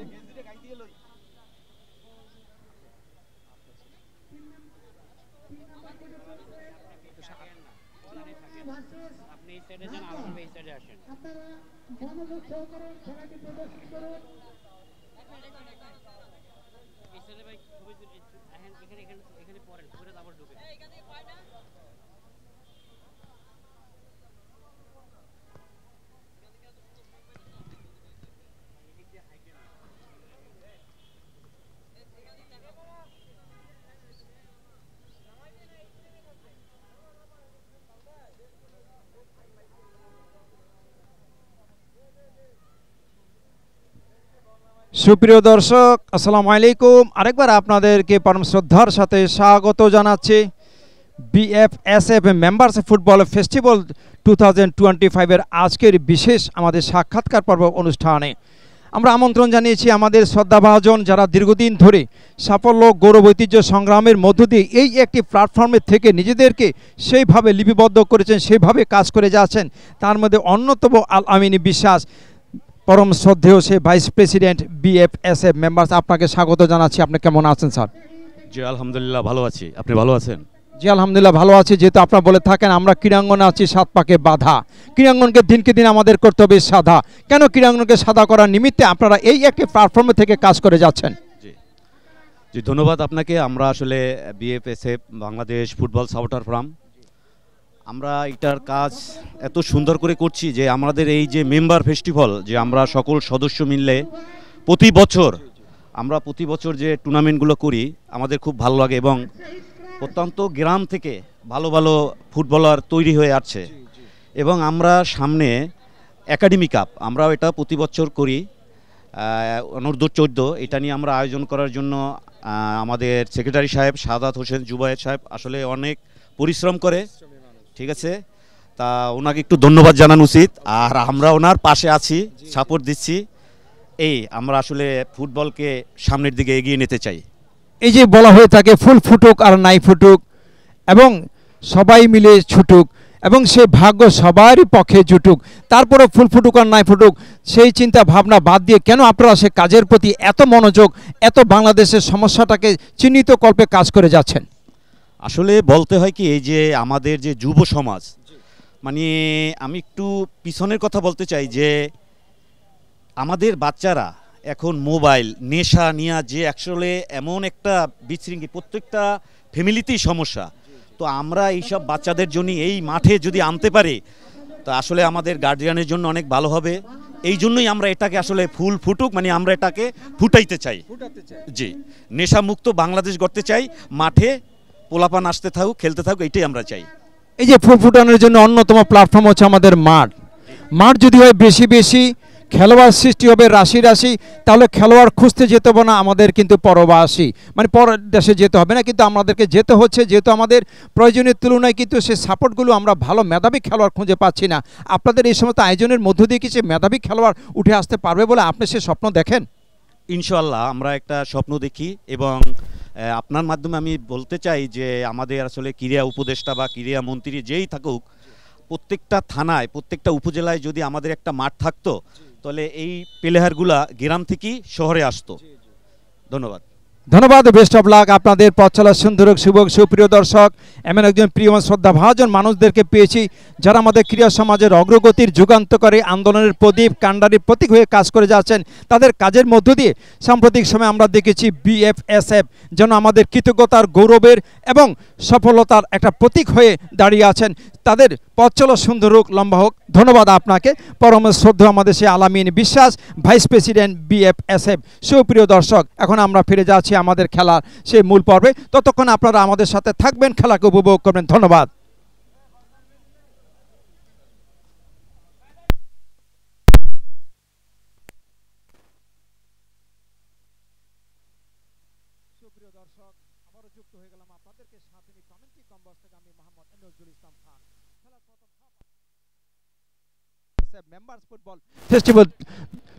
আপনি এই সাইডে যান, আমরা এই সাইডে আসেন। আপনারা মনোযোগ সহকারে খেলাটি প্রদর্শন করুন। এই সাইডে ভাই খুবই এখানে পড়েন, পরে আবার ঢুকে সুপ্রিয় দর্শক আসসালামু আলাইকুম, আরেকবার আপনাদেরকে পরম শ্রদ্ধার সাথে স্বাগত জানাচ্ছি BFSF মেম্বার্স ফুটবল ফেস্টিভ্যাল 2025-এর আজকের বিশেষ আমাদের সাক্ষাৎকার পর্ব অনুষ্ঠানে আমরা আমন্ত্রণ জানিয়েছি আমাদের শ্রদ্ধাভাজন যারা দীর্ঘদিন ধরে সাফল্য গৌরব ঐতিহ্য সংগ্রামের মধ্য দিয়ে এই একটি প্ল্যাটফর্মের থেকে নিজেদেরকে সেইভাবে লিপিবদ্ধ করেছেন, সেইভাবে কাজ করে যাচ্ছেন। তার মধ্যে অন্যতম আল আমিন বিশ্বাস, পরম শ্রদ্ধেয় সে ভাইস প্রেসিডেন্ট BFSF মেম্বার্স। আপনাকে স্বাগত জানাচ্ছি। আপনি কেমন আছেন স্যার? জি আলহামদুলিল্লাহ ভালো আছি, আপনি ভালো আছেন? জি আলহামদুলিল্লাহ ভালো আছি। যেহেতু আপনারা বলে থাকেন আমরা ক্রীড়াঙ্গনে আছি 7 পাকে বাধা, ক্রীড়াঙ্গনকে দিনকে দিন আমাদের করতে হবে সাদা। কেন ক্রীড়াঙ্গনকে সাদা করার নিমিত্তে আপনারা এই একটি প্ল্যাটফর্মে থেকে কাজ করে যাচ্ছেন? জি জি ধন্যবাদ আপনাকে। আমরা আসলে BFSF Bangladesh football supporter forum, আমরা এটার কাজ এত সুন্দর করে করছি যে আমাদের এই যে মেম্বার ফেস্টিভ্যাল, যে আমরা সকল সদস্য মিললে প্রতি বছর যে টুর্নামেন্টগুলো করি আমাদের খুব ভালো লাগে এবং অত্যন্ত গ্রাম থেকে ভালো ভালো ফুটবলার তৈরি হয়ে আসছে এবং আমরা সামনে একাডেমি কাপ আমরাও এটা প্রতি বছর করি, অনূর্ধ্ব 14 এটা নিয়ে আমরা আয়োজন করার জন্য আমাদের সেক্রেটারি সাহেব সাদাত হোসেন জুবায়ের সাহেব আসলে অনেক পরিশ্রম করে, ঠিক আছে, তা ওনাকে একটু ধন্যবাদ জানানো উচিত। আর আমরা ওনার পাশে আছি, সাপোর্ট দিচ্ছি। এই আমরা আসলে ফুটবলকে সামনের দিকে এগিয়ে নিতে চাই। এই যে বলা হয়ে থাকে ফুল ফুটুক আর নাই ফুটুক এবং সবাই মিলে ছুটুক এবং সে ভাগ্য সবারই পক্ষে জুটুক, তারপরে ফুল ফুটুক আর নাই ফুটুক সেই চিন্তা ভাবনা বাদ দিয়ে কেন আপনারা সে কাজের প্রতি এত মনোযোগ, এত বাংলাদেশের সমস্যাটাকে চিহ্নিত কল্পে কাজ করে যাচ্ছেন? আসলে বলতে হয় কি, এই যে আমাদের যে যুব সমাজ, মানে আমি একটু পিছনের কথা বলতে চাই যে আমাদের বাচ্চারা এখন মোবাইল নেশা নিয়ে যে আসলে এমন একটা বিশৃঙ্খল, প্রত্যেকটা ফ্যামিলিতেই সমস্যা। তো আমরা এইসব বাচ্চাদের জন্য এই মাঠে যদি আনতে পারি তো আসলে আমাদের গার্জিয়ানের জন্য অনেক ভালো হবে। এই জন্যই আমরা এটাকে আসলে ফুল ফুটুক, মানে আমরা এটাকে ফুটাইতে চাই। জি, নেশামুক্ত বাংলাদেশ গড়তে চাই, মাঠে পোলাপান আসতে থাকুক, খেলতে থাকুক, এইটাই আমরা চাই। এই যে ফুল ফুটানোর জন্য অন্যতম প্ল্যাটফর্ম হচ্ছে আমাদের মাঠ যদি হয় বেশি বেশি, খেলোয়াড় সৃষ্টি হবে রাশি রাশি, তাহলে খেলোয়াড় খুঁজতে যেতে হবে না আমাদের কিন্তু পরবাসী, মানে পরের দেশে যেতে হবে না, কিন্তু আমাদেরকে যেতে হচ্ছে যেহেতু আমাদের প্রয়োজনের তুলনায় কিন্তু সে সাপোর্টগুলো আমরা ভালো মেধাবী খেলোয়াড় খুঁজে পাচ্ছি না। আপনাদের এই সমস্ত আয়োজনের মধ্য দিয়ে কি সে মেধাবী খেলোয়াড় উঠে আসতে পারবে বলে আপনি সে স্বপ্ন দেখেন? ইনশাআল্লাহ আমরা একটা স্বপ্ন দেখি এবং আপনার মাধ্যমে আমি বলতে চাই যে আমাদের আসলে ক্রীড়া উপদেষ্টা বা ক্রীড়া মন্ত্রী যেই থাকুক, প্রত্যেকটা থানায় প্রত্যেকটা উপজেলায় যদি আমাদের একটা মাঠ থাকতো তাহলে এই প্লেয়ারগুলা গ্রাম থেকেই শহরে আসতো। ধন্যবাদ। Best of luck. আপনাদের পথ চলা সুন্দর শুভক। সুপ্রিয় দর্শক, এমন একজন প্রিয় শ্রদ্ধাভাজন মানুষদেরকে পেয়েছি যারা আমাদের ক্রীড়া সমাজের অগ্রগতির যুগান্তকারী আন্দোলনের প্রদীপ কাণ্ডারির প্রতীক হয়ে কাজ করে যাচ্ছেন। তাদের কাজের মধ্য দিয়ে সাম্প্রতিক সময় আমরা দেখেছি BFSF যেন আমাদের কৃতজ্ঞতার, গৌরবের এবং সফলতার একটা প্রতীক হয়ে দাঁড়িয়ে আছেন। তাদের পথ চলা সুন্দর হোক, লম্বা হোক। ধন্যবাদ আপনাকে। পরম শ্রদ্ধেয় আমাদের সে আল আমিন বিশ্বাস, ভাইস প্রেসিডেন্ট BFSF। সুপ্রিয় দর্শক, এখন আমরা ফিরে যাচ্ছি আমাদের খেলার সেই মূল পর্বে। ততক্ষণ আপনারা আমাদের সাথে থাকবেন, খেলাকে উপভোগ করবেন। ধন্যবাদ। সুপ্রিয় দর্শক, আবারও যুক্ত হয়ে গেলাম আপনাদেরকে সাথে নিয়ে কমেন্ট্রি কম্বক্স থেকে আমি মোহাম্মদ নজরুল ইসলাম খান। খেলার প্রথম মেম্বার্স ফুটবল ফেস্টিভ্যাল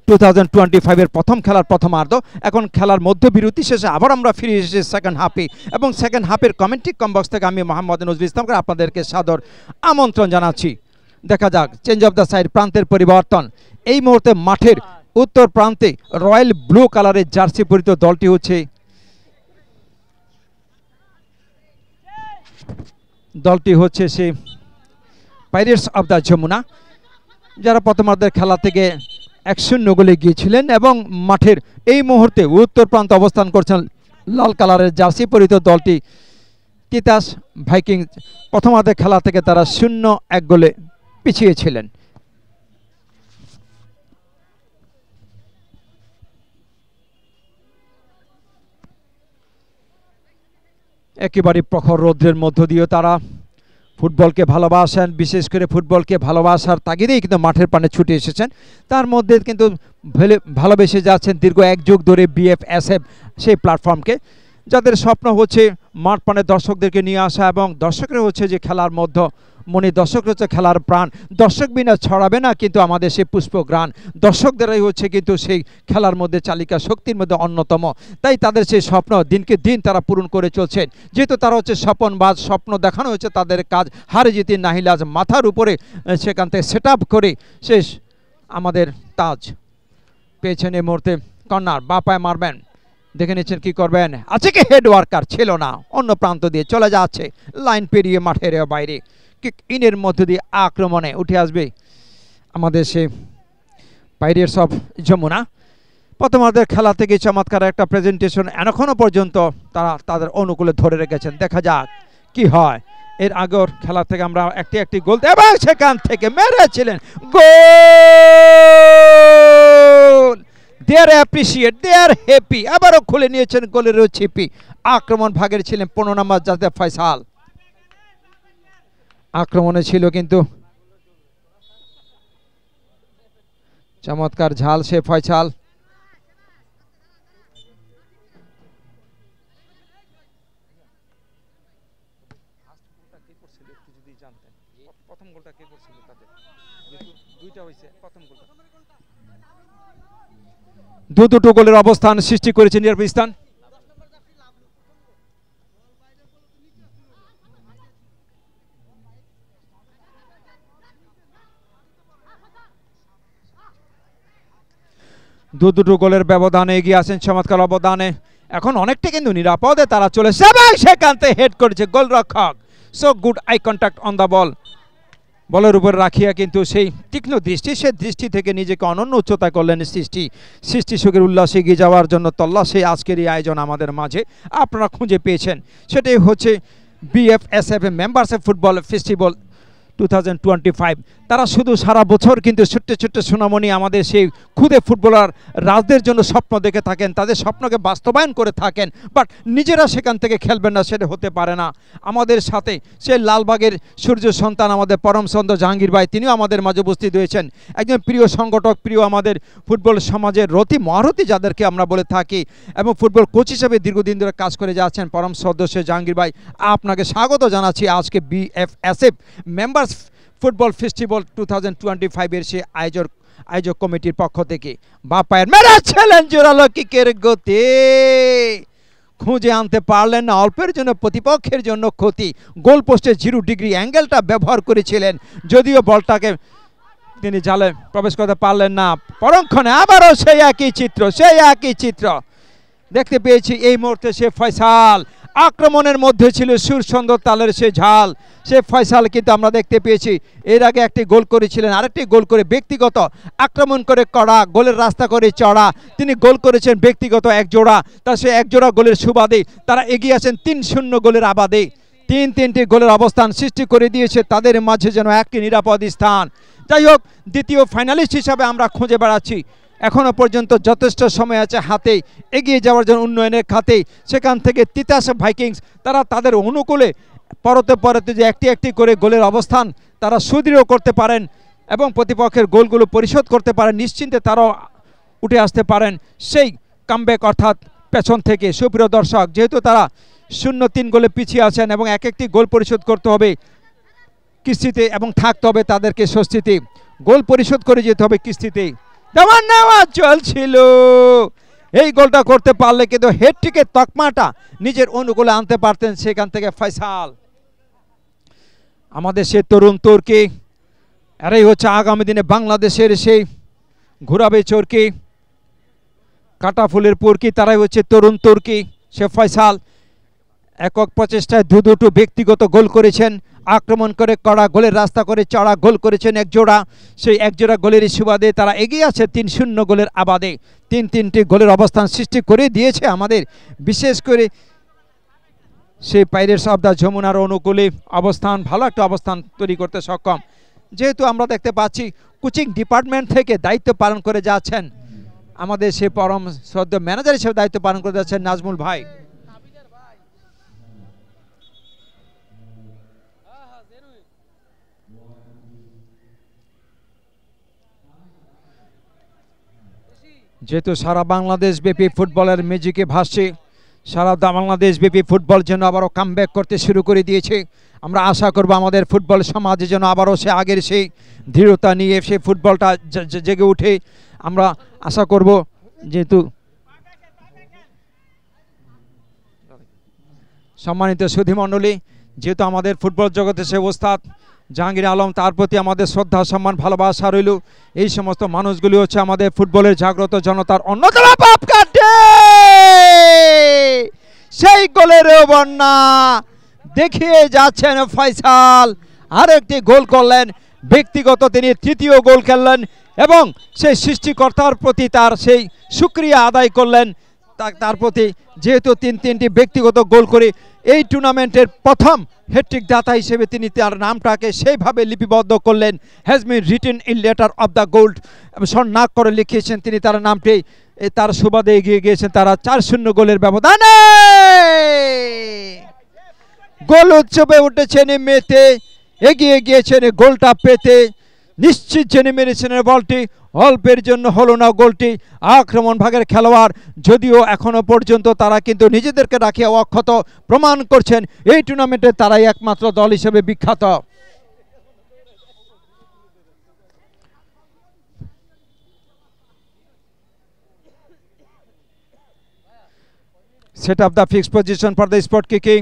2025 এর প্রথম খেলার প্রথমার্ধ। এখন খেলার মধ্য বিরতি শেষে আবার আমরা ফিরে এসেছি সেকেন্ড হাফে এবং সেকেন্ড হাফের কমেন্ট্রি কম্বক্স থেকে আমি মোহাম্মদ নজরুল ইসলামকে আপনাদেরকে সাদর আমন্ত্রণ জানাচ্ছি। দেখা যাক চেঞ্জ অফ দ্য সাইড, প্রান্তের পরিবর্তন। এই মুহূর্তে মাঠের উত্তর প্রান্তে রয়্যাল ব্লু কালারের জার্সি পরিহিত দলটি হচ্ছে সে পাইরেটস অফ দ্য যমুনা, যারা প্রথমার্ধের খেলা থেকে 1-0 গোলে গিয়েছিলেন এবং মাঠের এই মুহূর্তে উত্তর প্রান্তে অবস্থান করছেন লাল কালারের জার্সি পরিহিত দলটি তিতাস ভাইকিংস। প্রথমার্ধের খেলা থেকে তারা 0-1 গোলে পিছিয়ে ছিলেন। একেবারে প্রখর রৌদ্রের মধ্য দিয়ে তারা ফুটবলকে ভালোবাসেন, বিশেষ করে ফুটবলকে ভালোবাসার তাগিদেই কিন্তু মাঠের পানে ছুটে এসেছেন। তার মধ্যে কিন্তু ভালোবেসে যাচ্ছেন দীর্ঘ 1 যুগ ধরে BFSF সেই প্ল্যাটফর্মকে। যাদের স্বপ্ন হচ্ছে মাঠ পানে দর্শকদেরকে নিয়ে আসা এবং দর্শকরা হচ্ছে যে খেলার মধ্যে মনে দর্শকরা হচ্ছে খেলার প্রাণ, দর্শক বিনা ছড়াবে না কিন্তু আমাদের সেই পুষ্পগ্রাণ, দর্শকদেরাই হচ্ছে কিন্তু সেই খেলার মধ্যে চালিকা শক্তির মধ্যে অন্যতম। তাই তাদের সেই স্বপ্ন দিনকে দিন তারা পূরণ করে চলছেন, যেহেতু তারা হচ্ছে স্বপনবাজ, স্বপ্ন দেখানো হচ্ছে তাদের কাজ, হারে জিতে নাহিলাজ মাথার উপরে সেখান থেকে সেট আপ করে শেষ আমাদের তাজ পেয়েছেন এই মুহূর্তে কর্নার, বা পায়ে মারবেন, দেখে নিচ্ছেন কি করবেন, আছে কি হেড ওয়ার্কার ছিল না, অন্য প্রান্ত দিয়ে চলে যাচ্ছে লাইন পেরিয়ে মাঠের বাইরে, কিক ইনের মধ্য দিয়ে আক্রমণে উঠে আসবে আমাদের সে পাইরেটস অফ যমুনা। প্রথমার্ধের খেলা থেকে চমৎকার একটা প্রেজেন্টেশন এখনো পর্যন্ত তারা তাদের অনুকূলে ধরে রেখেছেন, দেখা যাক কি হয়। এর আগের খেলা থেকে আমরা একটি গোল এবং সেখান থেকে মেরেছিলেন গোল। দে আর অ্যাপ্রিসিয়েট, দে আর হ্যাপি, আবারও খুলে নিয়েছেন গোলের ছিপি। আক্রমণ ভাগের ছিলেন 15 নম্বর জাতে ফয়সাল, আক্রমণে ছিল কিন্তু চমৎকার ঝাল সে ফয়সাল। দুটো গোলের অবস্থান সৃষ্টি করেছে নির্বিস্তান। দুটো গোলের ব্যবধানে এগিয়ে আছেন, চমৎকার অবদানে এখন অনেকটা কিন্তু নিরাপদে তারা চলেছে এবং সেখান থেকে হেড করেছে গোলরক্ষক। So good eye contact on the ball, বলের উপর রাখিয়া কিন্তু সেই তীক্ষ্ণ দৃষ্টি, সে দৃষ্টি থেকে নিজেকে অনন্য উচ্চতা করলেন সৃষ্টি সুখের উল্লাসে এগিয়ে যাওয়ার জন্য তল্লাশি আজকের এই আয়োজন আমাদের মাঝে আপনারা খুঁজে পেয়েছেন। সেটাই হচ্ছে বিএফএসএফ মেম্বারশিপ ফুটবল ফেস্টিভ্যাল 2025। তারা শুধু সারা বছর কিন্তু ছোট্ট ছোট্ট সোনামণি আমাদের সেই খুদে ফুটবলার রাজদের জন্য স্বপ্ন দেখে থাকেন, তাদের স্বপ্নকে বাস্তবায়ন করে থাকেন, বাট নিজেরা সেখান থেকে খেলবেন না, সেটা হতে পারে না। আমাদের সাথে সেই লালবাগের সূর্য সন্তান আমাদের পরম সুন্দর জাহাঙ্গীর ভাই, তিনিও আমাদের মাঝে উপস্থিত হয়েছেন, একজন প্রিয় সংগঠক, প্রিয় আমাদের ফুটবল সমাজের রতি মহারথী যাদেরকে আমরা বলে থাকি, এবং ফুটবল কোচ হিসেবে দীর্ঘদিন ধরে কাজ করে যাচ্ছেন পরম সদস্য জাহাঙ্গীর ভাই। আপনাকে স্বাগত জানাচ্ছি আজকে বিএফএসএফ মেম্বার ফুটবল ফেস্টিভ্যাল 2025 এর সে আয়োজক কমিটির পক্ষ থেকে। বাপায়ের মেরা ছিলেন জোরালো কিকের গতি, খুঁজে আনতে পারলেন না, অল্পের জন্য প্রতিপক্ষের জন্য ক্ষতি। গোল পোস্টে 0 ডিগ্রি অ্যাঙ্গেলটা ব্যবহার করেছিলেন, যদিও বলটাকে তিনি জালে প্রবেশ করতে পারলেন না। পরক্ষণে আবারও সেই একই চিত্র দেখতে পেয়েছি এই মুহূর্তে। সে ফয়সাল আক্রমণের মধ্যে ছিল সুর সুন্দর তালের সে ঝাল, সে ফয়সাল কিন্তু আমরা দেখতে পেয়েছি এর আগে একটি গোল করেছিলেন, আরেকটি গোল করে ব্যক্তিগত আক্রমণ করে কড়া, গোলের রাস্তা করে চড়া, তিনি গোল করেছেন ব্যক্তিগত এক জোড়া, তা সে এক জোড়া গোলের সুবাদে তারা এগিয়ে আছেন 3-0 গোলের আবাদে। 3-3টি গোলের অবস্থান সৃষ্টি করে দিয়েছে তাদের মাঝে যেন একটি নিরাপদ স্থান। যাই হোক, দ্বিতীয় ফাইনালিস্ট হিসাবে আমরা খুঁজে বেড়াচ্ছি, এখনো পর্যন্ত যথেষ্ট সময় আছে হাতে এগিয়ে যাওয়ার জন্য উন্নয়নের খাতে। সেখান থেকে তিতাস ভাইকিংস তারা তাদের অনুকূলে পরতে যে একটি করে গোলের অবস্থান তারা সুদৃঢ় করতে পারেন এবং প্রতিপক্ষের গোলগুলো পরিশোধ করতে পারেন, নিশ্চিন্তে তারাও উঠে আসতে পারেন সেই কামব্যাক, অর্থাৎ পেছন থেকে। সুপ্রিয় দর্শক, যেহেতু তারা 0-3 গোলে পিছিয়ে আছেন এবং একটি গোল পরিশোধ করতে হবে কিস্তিতে এবং থাকতে হবে তাদেরকে স্বস্তিতে, গোল পরিশোধ করে যেতে হবে কিস্তিতে। নেওয়া চলছিল, এই গোলটা করতে পারলে কিন্তু হেডটিকে তকমাটা নিজের অনুকূলে আনতে পারতেন সেখান থেকে ফয়সাল। আমাদের সে তরুণ তুর্কি, এরাই হচ্ছে আগামী দিনে বাংলাদেশের সেই ঘুরাবে চরকি, কাটা ফুলের পুরকি, তারাই হচ্ছে তরুণ তুর্কি। সে ফয়সাল একক প্রচেষ্টায় দুটো ব্যক্তিগত গোল করেছেন, আক্রমণ করে কড়া, গোলের রাস্তা করে চড়া গোল করেছেন এক জোড়া। সেই এক জোড়া গোলের সুবাদে তারা এগিয়ে আছে 3-0 গোলের আবাদে। 3-3টি গোলের অবস্থান সৃষ্টি করে দিয়েছে আমাদের, বিশেষ করে সেই পাইরেটস অফ দ্য যমুনার অনুকূলে অবস্থান, ভালো একটা অবস্থান তৈরি করতে সক্ষম। যেহেতু আমরা দেখতে পাচ্ছি কোচিং ডিপার্টমেন্ট থেকে দায়িত্ব পালন করে যাচ্ছেন আমাদের সে পরম শ্রদ্ধেয় ম্যানেজার হিসেবে দায়িত্ব পালন করে যাচ্ছেন নাজমুল ভাই। যেহেতু সারা বাংলাদেশ ব্যাপী ফুটবলের ম্যাজিকে ভাসছে সারা বাংলাদেশ ব্যাপী ফুটবল যেন আবারও কামব্যাক করতে শুরু করে দিয়েছে। আমরা আশা করব আমাদের ফুটবল সমাজে যেন আবারও সে আগের সেই দৃঢ়তা নিয়ে সেই ফুটবলটা জেগে উঠে। আমরা আশা করব, যেহেতু সম্মানিত সুধীমণ্ডলী, যেহেতু আমাদের ফুটবল জগতে সে ওস্তাদ জাহাঙ্গীর আলম, তার প্রতি আমাদের শ্রদ্ধা সম্মান ভালোবাসা রইল। এই সমস্ত মানুষগুলি হচ্ছে আমাদের ফুটবলের জাগ্রত জনতার অন্যতম পাপ কাটে। সেই গোলের বন্যা দেখিয়ে যাচ্ছেন ফয়সাল, আরেকটি গোল করলেন, ব্যক্তিগত তিনি তৃতীয় গোল খেললেন এবং সেই সৃষ্টিকর্তার প্রতি তার সেই শুকরিয়া আদায় করলেন তার প্রতি, যেহেতু তিনটি ব্যক্তিগত গোল করে এই টুর্নামেন্টের প্রথম হ্যাট্রিক দাতা হিসেবে তিনি তার নামটাকে সেইভাবে লিপিবদ্ধ করলেন। Has been written in letter of the gold, স্বর্ণাক করে লিখিয়েছেন তিনি তার নামটি। তার সুবাদে এগিয়ে গিয়েছেন তারা 4-0 গোলের ব্যবধানে। গোল উৎসবে উঠেছেন মেতে, এগিয়ে গিয়েছেন গোলটা পেতে, নিশ্চিত জেনে মেরেছেন বলটি, অল্পের জন্য হলো না গোলটি। আক্রমণ ভাগের খেলোয়াড়, যদিও এখনো পর্যন্ত তারা কিন্তু নিজেদেরকে রাখিয়া অক্ষত প্রমাণ করছেন এই টুর্নামেন্টে তারাই একমাত্র দল হিসেবে বিখ্যাত। Set up the fixed position for the spot kicking.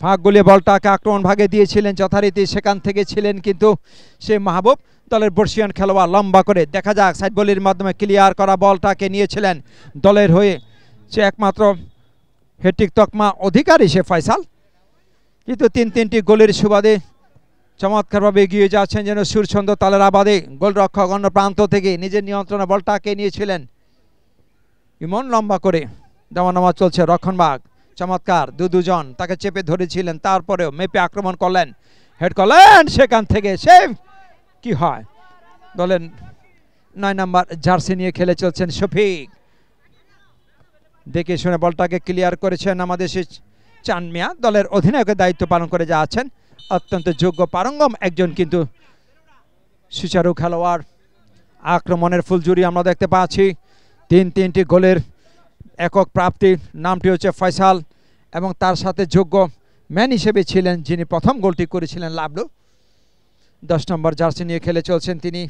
ফাঁক গুলিয়ে বলটাকে আক্রমণ ভাগে দিয়েছিলেন যথারীতি, সেখান থেকে ছিলেন কিন্তু সে মাহবুব, দলের বর্ষিয়ান খেলোয়াড়। লম্বা করে দেখা যাক, সাইড বলের মাধ্যমে ক্লিয়ার করা বলটাকে নিয়েছিলেন দলের হয়ে সে একমাত্র হ্যাট্রিক তকমা অধিকারী সে ফয়সাল। কিন্তু তিনটি গোলের সুবাদে চমৎকারভাবে এগিয়ে যাচ্ছেন যেন সুরছন্দ তালের আবাদে। গোলরক্ষক অন্য প্রান্ত থেকে নিজের নিয়ন্ত্রণে বলটাকে নিয়েছিলেন ইমন, লম্বা করে দামানামা চলছে রক্ষণভাগ, চমৎকার দুজন তাকে চেপে ধরেছিলেন, তারপরেও মেপে আক্রমণ করলেন, হেড করলেন, সেখান থেকে সেভ কি হয়। দলের 9 নম্বর জার্সি নিয়ে খেলে চলছেন শফিক, দেখে শুনে বলটাকে ক্লিয়ার করেছেন আমাদের সেই চান মিয়া, দলের অধিনায়কের দায়িত্ব পালন করে যাচ্ছেন। অত্যন্ত যোগ্য পারঙ্গম একজন কিন্তু সুচারু খেলোয়াড়। আক্রমণের ফুলজুরি আমরা দেখতে পাচ্ছি। তিনটি গোলের একক প্রাপ্তির নামটি হচ্ছে ফয়সাল এবং তার সাথে যোগ্য ম্যান হিসেবে ছিলেন যিনি প্রথম গোলটি করেছিলেন লাবলু। 10 নম্বর জার্সি নিয়ে খেলে চলছেন তিনি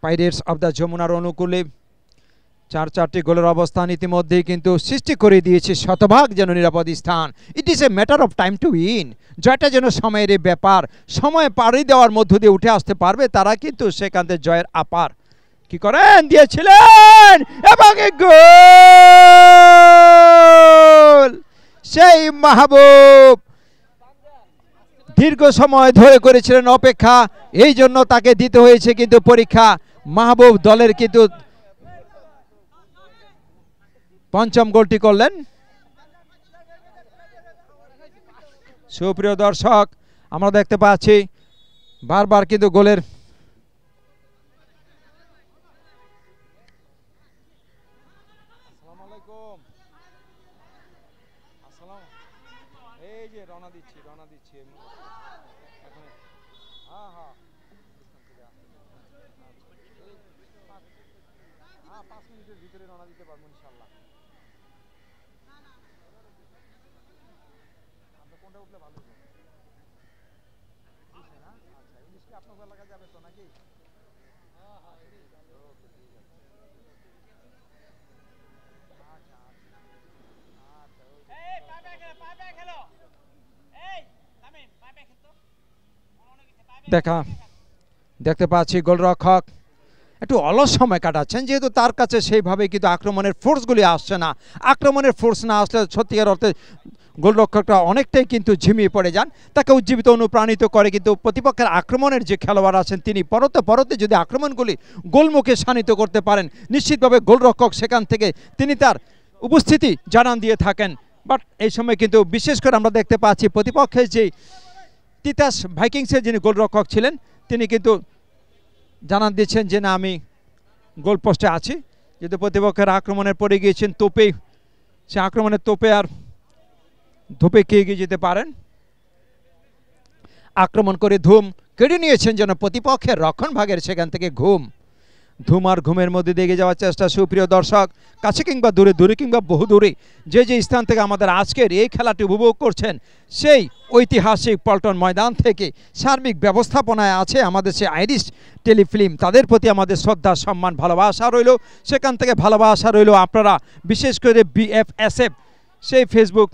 পাইরেটস অব দ্য যমুনার অনুকূলে। 4টি গোলের অবস্থান ইতিমধ্যেই কিন্তু সৃষ্টি করে দিয়েছে শতভাগ যেন নিরাপদ স্থান। It is a matter of time to win, জয়টা যেন সময়ের ব্যাপার, সময় পাড়ি দেওয়ার মধ্য দিয়ে উঠে আসতে পারবে তারা কিন্তু সেখান থেকে জয়ের আপার কি করেন দিয়েছিলেন এবং গোল। সেই মাহবুব দীর্ঘ সময় ধরে করেছিলেন অপেক্ষা, এই জন্য তাকে দিতে হয়েছে কিন্তু পরীক্ষা। মাহবুব দলের কিন্তু 5ম গোলটি করলেন। সুপ্রিয় দর্শক, আমরা দেখতে পাচ্ছি বারবার কিন্তু গোলের দেখতে পাচ্ছি গোলরক্ষক একটু অলস সময় কাটাচ্ছেন, যেহেতু তার কাছে সেইভাবে কিন্তু আক্রমণের ফোর্সগুলি আসছে না। আক্রমণের ফোর্স না আসলে সত্যিকার অর্থে গোলরক্ষকটা অনেকটাই কিন্তু ঝিমিয়ে পড়ে যান, তাকে উজ্জীবিত অনুপ্রাণিত করে কিন্তু প্রতিপক্ষের আক্রমণের যে খেলোয়াড় আছেন তিনি পরতে যদি আক্রমণগুলি গোলমুখে শানিত করতে পারেন, নিশ্চিতভাবে গোলরক্ষক সেখান থেকে তিনি তার উপস্থিতি জানান দিয়ে থাকেন। বাট এই সময় কিন্তু বিশেষ করে আমরা দেখতে পাচ্ছি প্রতিপক্ষের যে তিতাস ভাইকিংসের যিনি গোলরক্ষক ছিলেন তিনি কিন্তু জানান দিচ্ছেন যে না আমি গোলপোস্টে আছি, যেহেতু প্রতিপক্ষের আক্রমণের পড়ে গিয়েছেন তোপে, সে আক্রমণের তোপে আর ধোপে কে এগিয়ে যেতে পারেন। আক্রমণ করে ধুম কেড়ে নিয়েছেন যেন প্রতিপক্ষের রক্ষণ ভাগের সেখান থেকে ঘুম। ধুমার ঘুমের মধ্যে দিয়ে যাওয়ার চেষ্টা। সুপ্রিয় দর্শক, কাছে কিংবা দূরে, দূরে কিংবা বহু দূরে যে যে স্থান থেকে আমাদের আজকের এই খেলাটি উপভোগ করছেন, সেই ঐতিহাসিক পল্টন ময়দান থেকে সার্বিক ব্যবস্থাপনায় আছে আমাদের সেই আইরিশ টেলিফিল্ম, তাদের প্রতি আমাদের শ্রদ্ধা, সম্মান, ভালোবাসা রইল। সেখান থেকে ভালোবাসা রইল আপনারা বিশেষ করে বিএফএসএফ সেই ফেসবুক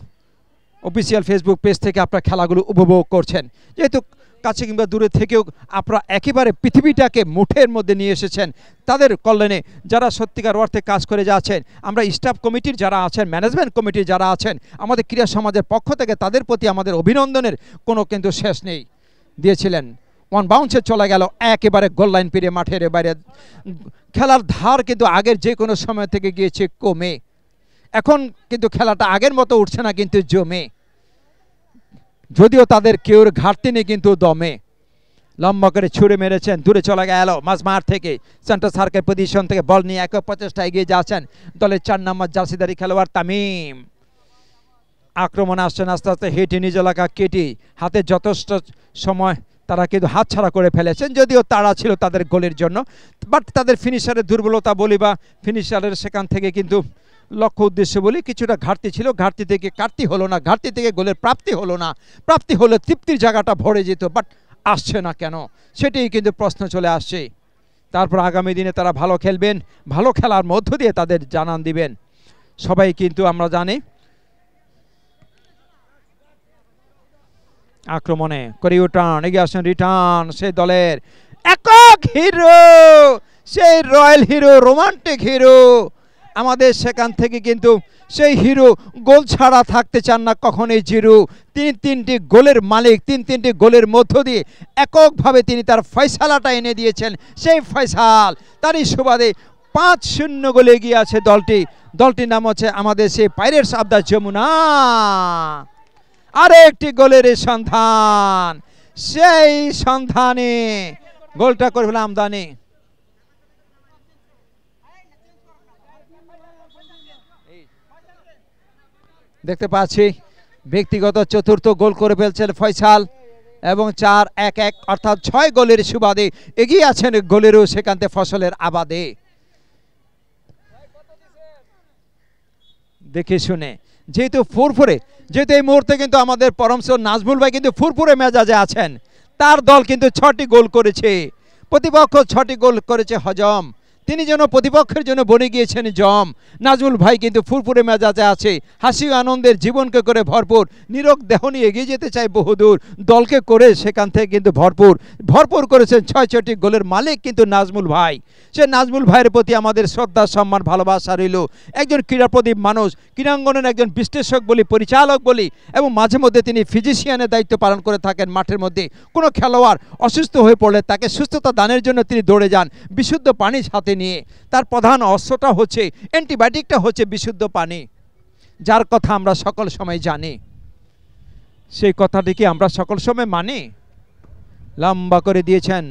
অফিসিয়াল ফেসবুক পেজ থেকে আপনারা খেলাগুলো উপভোগ করছেন। যেহেতু কাছে কিংবা দূরে থেকেও আপনারা একেবারে পৃথিবীটাকে মুঠের মধ্যে নিয়ে এসেছেন তাদের কল্যাণে, যারা সত্যিকার অর্থে কাজ করে যাচ্ছেন। আমরা স্টাফ কমিটির যারা আছেন, ম্যানেজমেন্ট কমিটির যারা আছেন, আমাদের ক্রীড়া সমাজের পক্ষ থেকে তাদের প্রতি আমাদের অভিনন্দনের কোনো কিন্তু শেষ নেই। দিয়েছিলেন ওয়ান বাউন্সে চলে গেল একেবারে গোল লাইন পেরিয়ে মাঠের বাইরে। খেলার ধার কিন্তু আগের যে কোনো সময় থেকে গিয়েছে কমে, এখন কিন্তু খেলাটা আগের মতো উঠছে না কিন্তু জমে, যদিও তাদের কেউর ঘাটতি নেই কিন্তু দমে। লম্বা করে ছুড়ে মেরেছেন, দূরে চলে গেল মাঝমাঠ থেকে সেন্টার সার্কেল পজিশন থেকে বল নিয়ে একক প্রচেষ্টা এগিয়ে যাচ্ছেন দলের 4 নম্বর জার্সিধারী খেলোয়াড় তামিম। আক্রমণে আসছেন আস্তে আস্তে হেঁটে নিজ এলাকা কেটে, হাতে যথেষ্ট সময় তারা কিন্তু হাতছাড়া করে ফেলেছেন, যদিও তাড়া ছিল তাদের গোলের জন্য, বাট তাদের ফিনিশারের দুর্বলতা বলি বা ফিনিশারের সেখান থেকে কিন্তু লক্ষ্য উদ্দেশ্য বলি কিছুটা ঘাটতি ছিল। ঘাটতি থেকে কাটতি হলো না, ঘাটতি থেকে গোলের প্রাপ্তি হলো না। প্রাপ্তি হলে তৃপ্তির জায়গাটা ভরে যেত, বাট আসছে না কেন, সেটাই কিন্তু প্রশ্ন চলে আসছে। তারপর আগামী দিনে তারা ভালো খেলবেন, ভালো খেলার মধ্য দিয়ে তাদের জানান দিবেন সবাই কিন্তু আমরা জানি। আক্রমণে করে রিটার্ন এগিয়ে আসেন, রিটার্ন সেই দলের একক হিরো, সেই রয়্যাল হিরো, রোমান্টিক হিরো আমাদের সেখান থেকে কিন্তু সেই হিরো গোল ছাড়া থাকতে চান না কখনোই জিরো। তিনি 3টি গোলের মালিক, 3টি গোলের মধ্য দিয়ে এককভাবে তিনি তার ফয়সালাটা এনে দিয়েছেন। সেই ফয়সাল তারই সুবাদে 5-0 গোলে এগিয়ে আছে দলটির নাম হচ্ছে আমাদের সেই পাইরেটস অব দ্য যমুনা। আরে একটি গোলের সন্ধান, সেই সন্ধানে গোলটা করে ফেলে আমদানি। দেখতে পাচ্ছি ব্যক্তিগত 4র্থ গোল করে ফেলছেন ফয়সাল এবং 4-1 অর্থাৎ 6 গোলের সুবাদে এগিয়ে আছেন গোলেরও সেখান থেকে ফসলের আবাদে। দেখে শুনে যেহেতু ফুরফুরে, যেহেতু এই মুহূর্তে কিন্তু আমাদের পরমশ্রী নাজমুল ভাই কিন্তু ফুরফুরে মেজাজে আছেন, তার দল কিন্তু 6টি গোল করেছে, প্রতিপক্ষ 6টি গোল করেছে হজম, তিনি যেন প্রতিপক্ষের জন্য বনে গিয়েছেন জম। নাজমুল ভাই কিন্তু ফুরফুরে মেজাজে আছে, হাসি আনন্দের জীবনকে করে ভরপুর, নিরোগ দেহ নিয়ে এগিয়ে যেতে চায় বহুদূর, দলকে করে সেখান থেকে কিন্তু ভরপুর করেছেন 6টি গোলের মালিক কিন্তু নাজমুল ভাই। সে নাজমুল ভাইয়ের প্রতি আমাদের শ্রদ্ধা, সম্মান, ভালোবাসা রইল। একজন ক্রীড়াপ্রদীপ মানুষ, ক্রীড়াঙ্গনের একজন বিশ্লেষক বলি, পরিচালক বলি, এবং মাঝে মধ্যে তিনি ফিজিশিয়ানের দায়িত্ব পালন করে থাকেন মাঠের মধ্যে। কোনো খেলোয়াড় অসুস্থ হয়ে পড়লে তাকে সুস্থতা দানের জন্য তিনি দৌড়ে যান বিশুদ্ধ পানি সাথে নিয়ে। তার প্রধান অস্ত্রটা হচ্ছে, অ্যান্টিবায়োটিকটা হচ্ছে বিশুদ্ধ পানি, যার কথা আমরা সকল সময় জানি। সেই কথাটিকে আমরা সকল সময় মানি। লম্বা করে দিয়েছেন,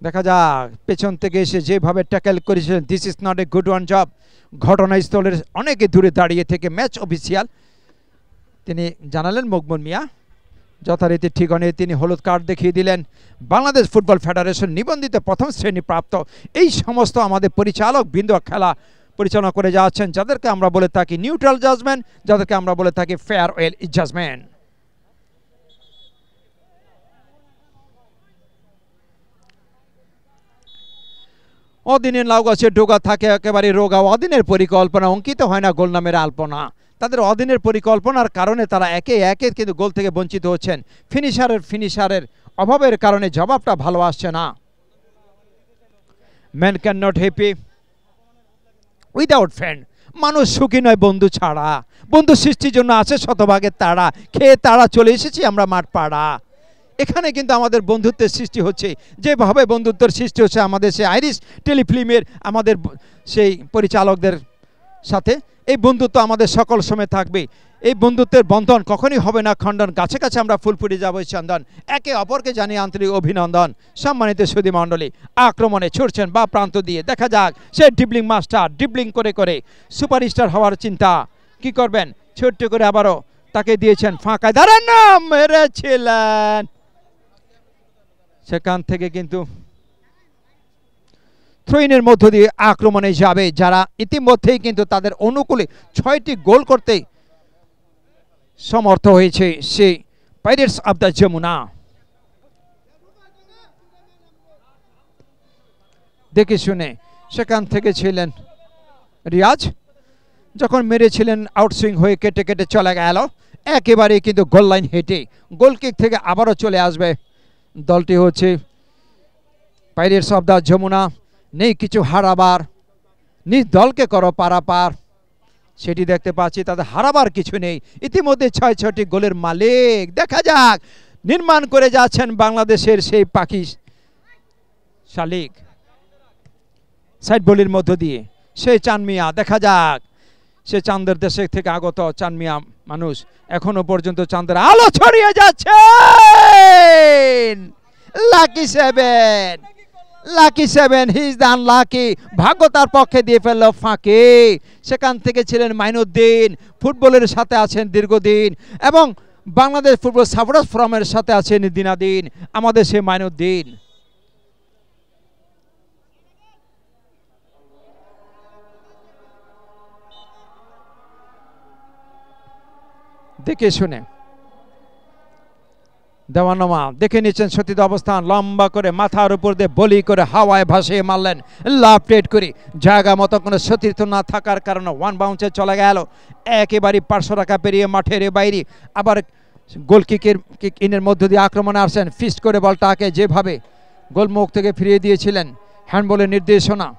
দেখা যাক পেছন থেকে এসে যেভাবে ট্যাকেল করেছিলেন, this is not a good one job. ঘটনাস্থলের অনেকে দূরে দাঁড়িয়ে থেকে ম্যাচ অফিসিয়াল তিনি জানালেন মকবুল মিয়া যথারীতি ঠিকানে তিনি হলুদ কার্ড দেখিয়ে দিলেন। বাংলাদেশ ফুটবল ফেডারেশন নিবন্ধিত 1ম শ্রেণী প্রাপ্ত এই সমস্ত আমাদের পরিচালক বৃন্দ খেলা পরিচালনা করে যাচ্ছেন, যাদেরকে আমরা বলে থাকি নিউট্রাল জাজমেন্ট, যাদেরকে আমরা বলে থাকি ফেয়ারওয়েল জাজমেন্ট। অদিনের লাউ গাছে ডোগা থাকে একেবারে রোগা, অদিনের পরিকল্পনা অঙ্কিত হয় না গোল নামের আলপনা। তাদের অদিনের পরিকল্পনার কারণে তারা একে একে কিন্তু গোল থেকে বঞ্চিত হচ্ছেন। ফিনিশারের অভাবের কারণে জবাবটা ভালো আসছে না। Man can not happy without friend. মানুষ সুখী নয় বন্ধু ছাড়া। বন্ধু সৃষ্টির জন্য আছে শতভাগের তাড়া, খেয়ে তাড়া চলে এসেছি আমরা মাঠ পাড়া। এখানে কিন্তু আমাদের বন্ধুত্বের সৃষ্টি হচ্ছে, যেভাবে বন্ধুত্বের সৃষ্টি হচ্ছে আমাদের সেই আইরিশ টেলিফিল্মের আমাদের সেই পরিচালকদের সাথে। এই বন্ধুত্ব আমাদের সকল সময় থাকবে। এই বন্ধুত্বের বন্ধন কখনই হবে না খণ্ডন। কাছে কাছে আমরা ফুল ফুটে যাবো চন্দন, একে অপরকে জানিয়ে আন্তরিক অভিনন্দন। সম্মানিত সুধী মণ্ডলী, আক্রমণে ছুটছেন বা প্রান্ত দিয়ে, দেখা যাক সে ড্রিবলিং মাস্টার, ড্রিবলিং করে করে সুপারস্টার হওয়ার চিন্তা। কি করবেন, ছোট্ট করে আবারও তাকে দিয়েছেন ফাঁকায়, দাঁড়ান না, মেরেছিলেন সেখান থেকে কিন্তু থ্রোইনের মধ্য দিয়ে আক্রমণে যাবে, যারা ইতিমধ্যেই কিন্তু তাদের অনুকূলে 6টি গোল করতে সমর্থ হয়েছে সেই পাইরেটস অফ দ্য যমুনা। দেখে শুনে সেখান থেকে ছিলেন রিয়াজ, যখন মেরেছিলেন আউটসুইং হয়ে কেটে কেটে চলে গেল একেবারে কিন্তু গোল লাইন হেঁটে। গোলকিক থেকে আবারও চলে আসবে দলটি হচ্ছে পাইরেটস অফ দ্য যমুনা। নেই কিছু হারাবার, নিজ দলকে করো পারাপার, সেটি দেখতে পাচ্ছি, তাদের হারাবার কিছু নেই। ইতিমধ্যে 6টি গোলের মালিক। দেখা যাক নির্মাণ করে যাচ্ছেন বাংলাদেশের সেই পাখি শালিক। সাইড বলির মধ্য দিয়ে সেই চানমিয়া, দেখা যাক সে চাঁদের দেশে থেকে আগত চানমিয়া মানুষ, এখনো পর্যন্ত চাঁদের আলো ছড়িয়ে যাচ্ছে। Lucky seven, lucky seven, he is the unlucky. ভাগ্য তার পক্ষে দিয়ে ফেলল ফাঁকে। সেখান থেকে ছিলেন মাইনুদ্দিন, ফুটবলের সাথে আছেন দীর্ঘদিন, এবং বাংলাদেশ ফুটবল সাপোর্টার্স ফোরামের সাথে আছেন দিনাদিন, আমাদের সে মাইনুদ্দিন। দেখে শুনে দেওয়ানমা দেখে নিচ্ছেন সতীত অবস্থান, লম্বা করে মাথার উপর দিয়ে বলি করে হাওয়ায় ভাসিয়ে মারলেন লাভ টেট করে। জায়গা মতো কোনো সতীর্থ না থাকার কারণে ওয়ান বাউন্সে চলে গেল একেবারে 500 টাকা পেরিয়ে মাঠের বাইরে। আবার গোল কিক ইনের মধ্য দিয়ে আক্রমণে আসছেন, ফিস্ট করে বলটাকে যেভাবে গোলমুখ থেকে ফিরিয়ে দিয়েছিলেন, হ্যান্ডবলের নির্দেশনা।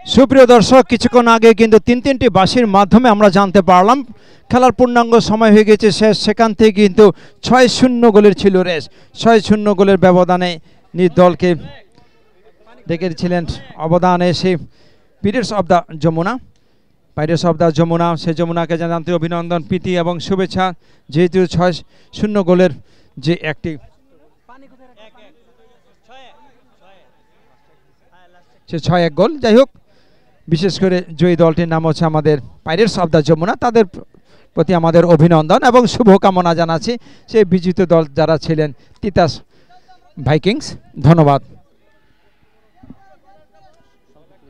সুপ্রিয় দর্শক, কিছুক্ষণ আগে কিন্তু তিনটি বাঁশির মাধ্যমে আমরা জানতে পারলাম খেলার পূর্ণাঙ্গ সময় হয়ে গেছে শেষ। সেখান থেকে কিন্তু 6-0 গোলের ছিল রেস। 6-0 গোলের ব্যবধানে নিজ দলকে দেখেছিলেন অবদানে সেই পাইরেটস অফ দ্য যমুনা। সেই যমুনাকে জানাতে অভিনন্দন, প্রীতি এবং শুভেচ্ছা, যেহেতু 6-0 গোলের যে একটি 6-1 গোল। যাই হোক, বিশেষ করে জয়ী দলটির নাম হচ্ছে আমাদের পাইরেটস অফ দ্য যমুনা। তাদের প্রতি আমাদের অভিনন্দন এবং শুভকামনা জানাচ্ছি। সেই বিজিত দল যারা ছিলেন তিতাস ভাইকিংস, ধন্যবাদ।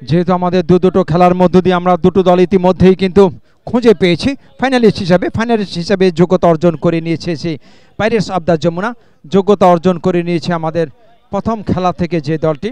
যেহেতু আমাদের দুটো খেলার মধ্য দিয়ে আমরা দুটো দল ইতিমধ্যেই কিন্তু খুঁজে পেয়েছি ফাইনালিস্ট হিসাবে যোগ্যতা অর্জন করে নিয়েছে সেই পাইরেটস অফ দ্য যমুনা। যোগ্যতা অর্জন করে নিয়েছে আমাদের প্রথম খেলা থেকে যে দলটি।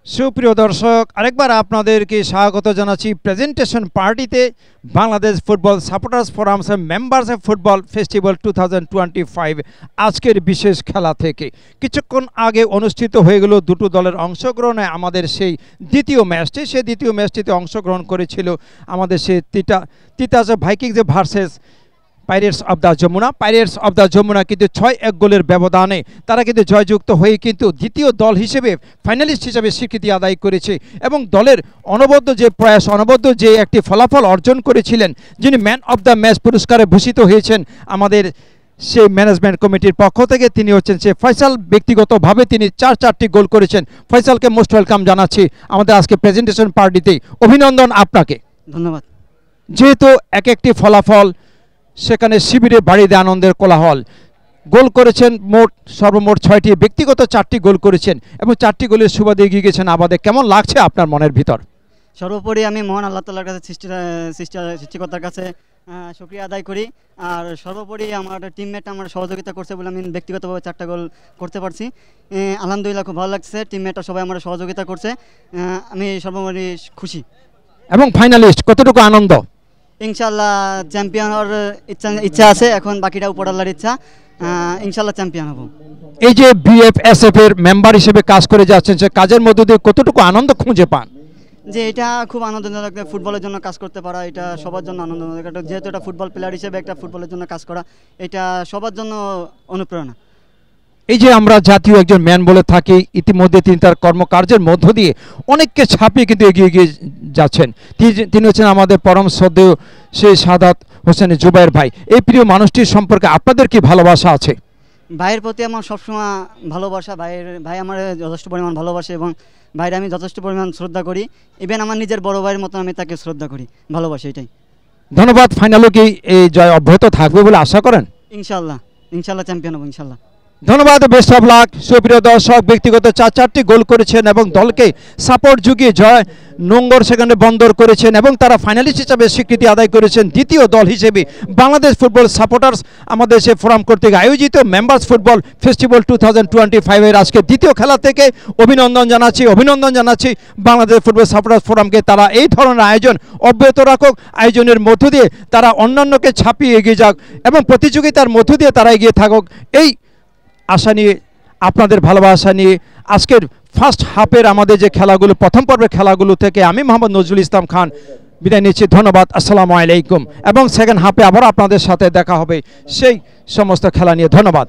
সুপ্রিয় দর্শক, আরেকবার আপনাদেরকে স্বাগত জানাচ্ছি প্রেজেন্টেশন পার্টিতে Bangladesh football supporters forums members football festival 2025 আজকের বিশেষ খেলা থেকে। কিছুক্ষণ আগে অনুষ্ঠিত হয়ে গেল দুটো দলের অংশগ্রহণে আমাদের সেই দ্বিতীয় ম্যাচটিতে অংশগ্রহণ করেছিল আমাদের সেই Titas Vikings versus pirates of the Jamuna কিন্তু 6-1 গোলের ব্যবধানে তারা কিন্তু জয়যুক্ত হয়ে কিন্তু দ্বিতীয় দল হিসেবে ফাইনালিস্ট হিসেবে স্বীকৃতি আদায় করেছে এবং দলের অনবদ্য যে একটি ফলাফল অর্জন করেছিলেন, যিনি ম্যান অফ দ্য ম্যাচ পুরস্কারে ভূষিত হয়েছেন আমাদের সেই ম্যানেজমেন্ট কমিটির পক্ষ থেকে, তিনি হচ্ছেন সে ফয়সাল। ব্যক্তিগতভাবে তিনি 4টি গোল করেছেন। ফয়সালকে মোস্ট ওয়েলকাম জানাচ্ছি আমাদের আজকে প্রেজেন্টেশন পার্টিতে। অভিনন্দন আপনাকে। ধন্যবাদ। যেহেতু একটি ফলাফল, সেখানে শিবিরে বাড়িতে আনন্দের কোলাহল। গোল করেছেন সর্বমোট 6টি, ব্যক্তিগত 4টি গোল করেছেন এবং 4টি গোলের সুবাদে এগিয়ে গেছেন আবাদে। কেমন লাগছে আপনার মনের ভিতর? সর্বোপরি আমি মহান আল্লাহ তাআলার কাছে সৃষ্টিকর্তার কাছে শুকরিয়া আদায় করি। আর সর্বোপরি আমার টিমমেট আমার সহযোগিতা করছে বলে আমি ব্যক্তিগতভাবে 4টা গোল করতে পারছি। আলহামদুলিল্লাহ, খুব ভালো লাগছে। টিমমেটরা সবাই আমার সহযোগিতা করছে, আমি সর্বোপরি খুশি। এবং ফাইনালিস্ট, কতটুকু আনন্দ? ইনশাআল্লাহ চ্যাম্পিয়ন হওয়ার ইচ্ছা আছে, এখন বাকিটা উপর আল্লাহর ইচ্ছা। ইনশাআল্লাহ চ্যাম্পিয়ন হব। এই যে বিএফএসএফ এর মেম্বার হিসেবে কাজ করে যাচ্ছেন, সে কাজের মধ্যে দিয়ে কতটুকু আনন্দ খুঁজে পান? যে এটা খুব আনন্দজনক, ফুটবলের জন্য কাজ করতে পারা এটা সবার জন্য আনন্দজনক। যেহেতু এটা ফুটবল প্লেয়ার হিসেবে একটা ফুটবলের জন্য কাজ করা, এটা সবার জন্য অনুপ্রেরণা। এই যে আমরা জাতীয় একজন ম্যান বলে থাকি, ইতিমধ্যে তিনি তার কর্মকার্যের মধ্য দিয়ে অনেককে ছাপিয়ে কিন্তু এগিয়ে যাচ্ছেন। তিনি হচ্ছেন আমাদের পরম শ্রদ্ধেয় সেই সাদাত হোসেন জুবায়ের ভাই। এই প্রিয় মানুষটির সম্পর্কে আপনাদের কি ভালোবাসা আছে? ভাইয়ের প্রতি আমার সবসময় ভালোবাসা। ভাই আমার যথেষ্ট পরিমাণ ভালোবাসে এবং ভাইয়ের আমি যথেষ্ট পরিমাণ শ্রদ্ধা করি। ইভেন আমার নিজের বড় ভাইয়ের মতো আমি তাকে শ্রদ্ধা করি, ভালোবাসি, এটাই। ধন্যবাদ। ফাইনালে কি এই জয় অব্যাহত থাকবে বলে আশা করেন? ইনশাআল্লাহ চ্যাম্পিয়ন হব ইনশাআল্লাহ। ধন্যবাদ, বেস্ট অফ লাক। সুপ্রিয় দর্শক, ব্যক্তিগত 4টি গোল করেছেন এবং দলকে সাপোর্ট জুগিয়ে নোঙ্গর সেখানে বন্দর করেছেন এবং তারা ফাইনালিস্ট হিসাবে স্বীকৃতি আদায় করেছেন। দ্বিতীয় দল হিসেবে বাংলাদেশ ফুটবল সাপোর্টার্স আমাদের সে ফোরাম কর্তৃক আয়োজিত মেম্বার্স ফুটবল ফেস্টিভ্যাল 2025-এর আজকে দ্বিতীয় খেলা থেকে অভিনন্দন জানাচ্ছি বাংলাদেশ ফুটবল সাপোর্টার্স ফোরামকে। তারা এই ধরনের আয়োজন অব্যাহত রাখুক, আয়োজনের মধ্য দিয়ে তারা অন্যান্যকে ছাপিয়ে এগিয়ে যাক এবং প্রতিযোগিতার মধ্য দিয়ে তারা এগিয়ে থাকুক, এই আশা নিয়ে, আপনাদের ভালোবাসা নিয়ে আজকের ফার্স্ট হাফের আমাদের যে খেলাগুলো, প্রথম পর্বের খেলাগুলো থেকে আমি মোহাম্মদ নজরুল ইসলাম খান বিদায় নিচ্ছি। ধন্যবাদ, আসসালামু আলাইকুম। এবং সেকেন্ড হাফে আবার আপনাদের সাথে দেখা হবে সেই সমস্ত খেলা নিয়ে। ধন্যবাদ।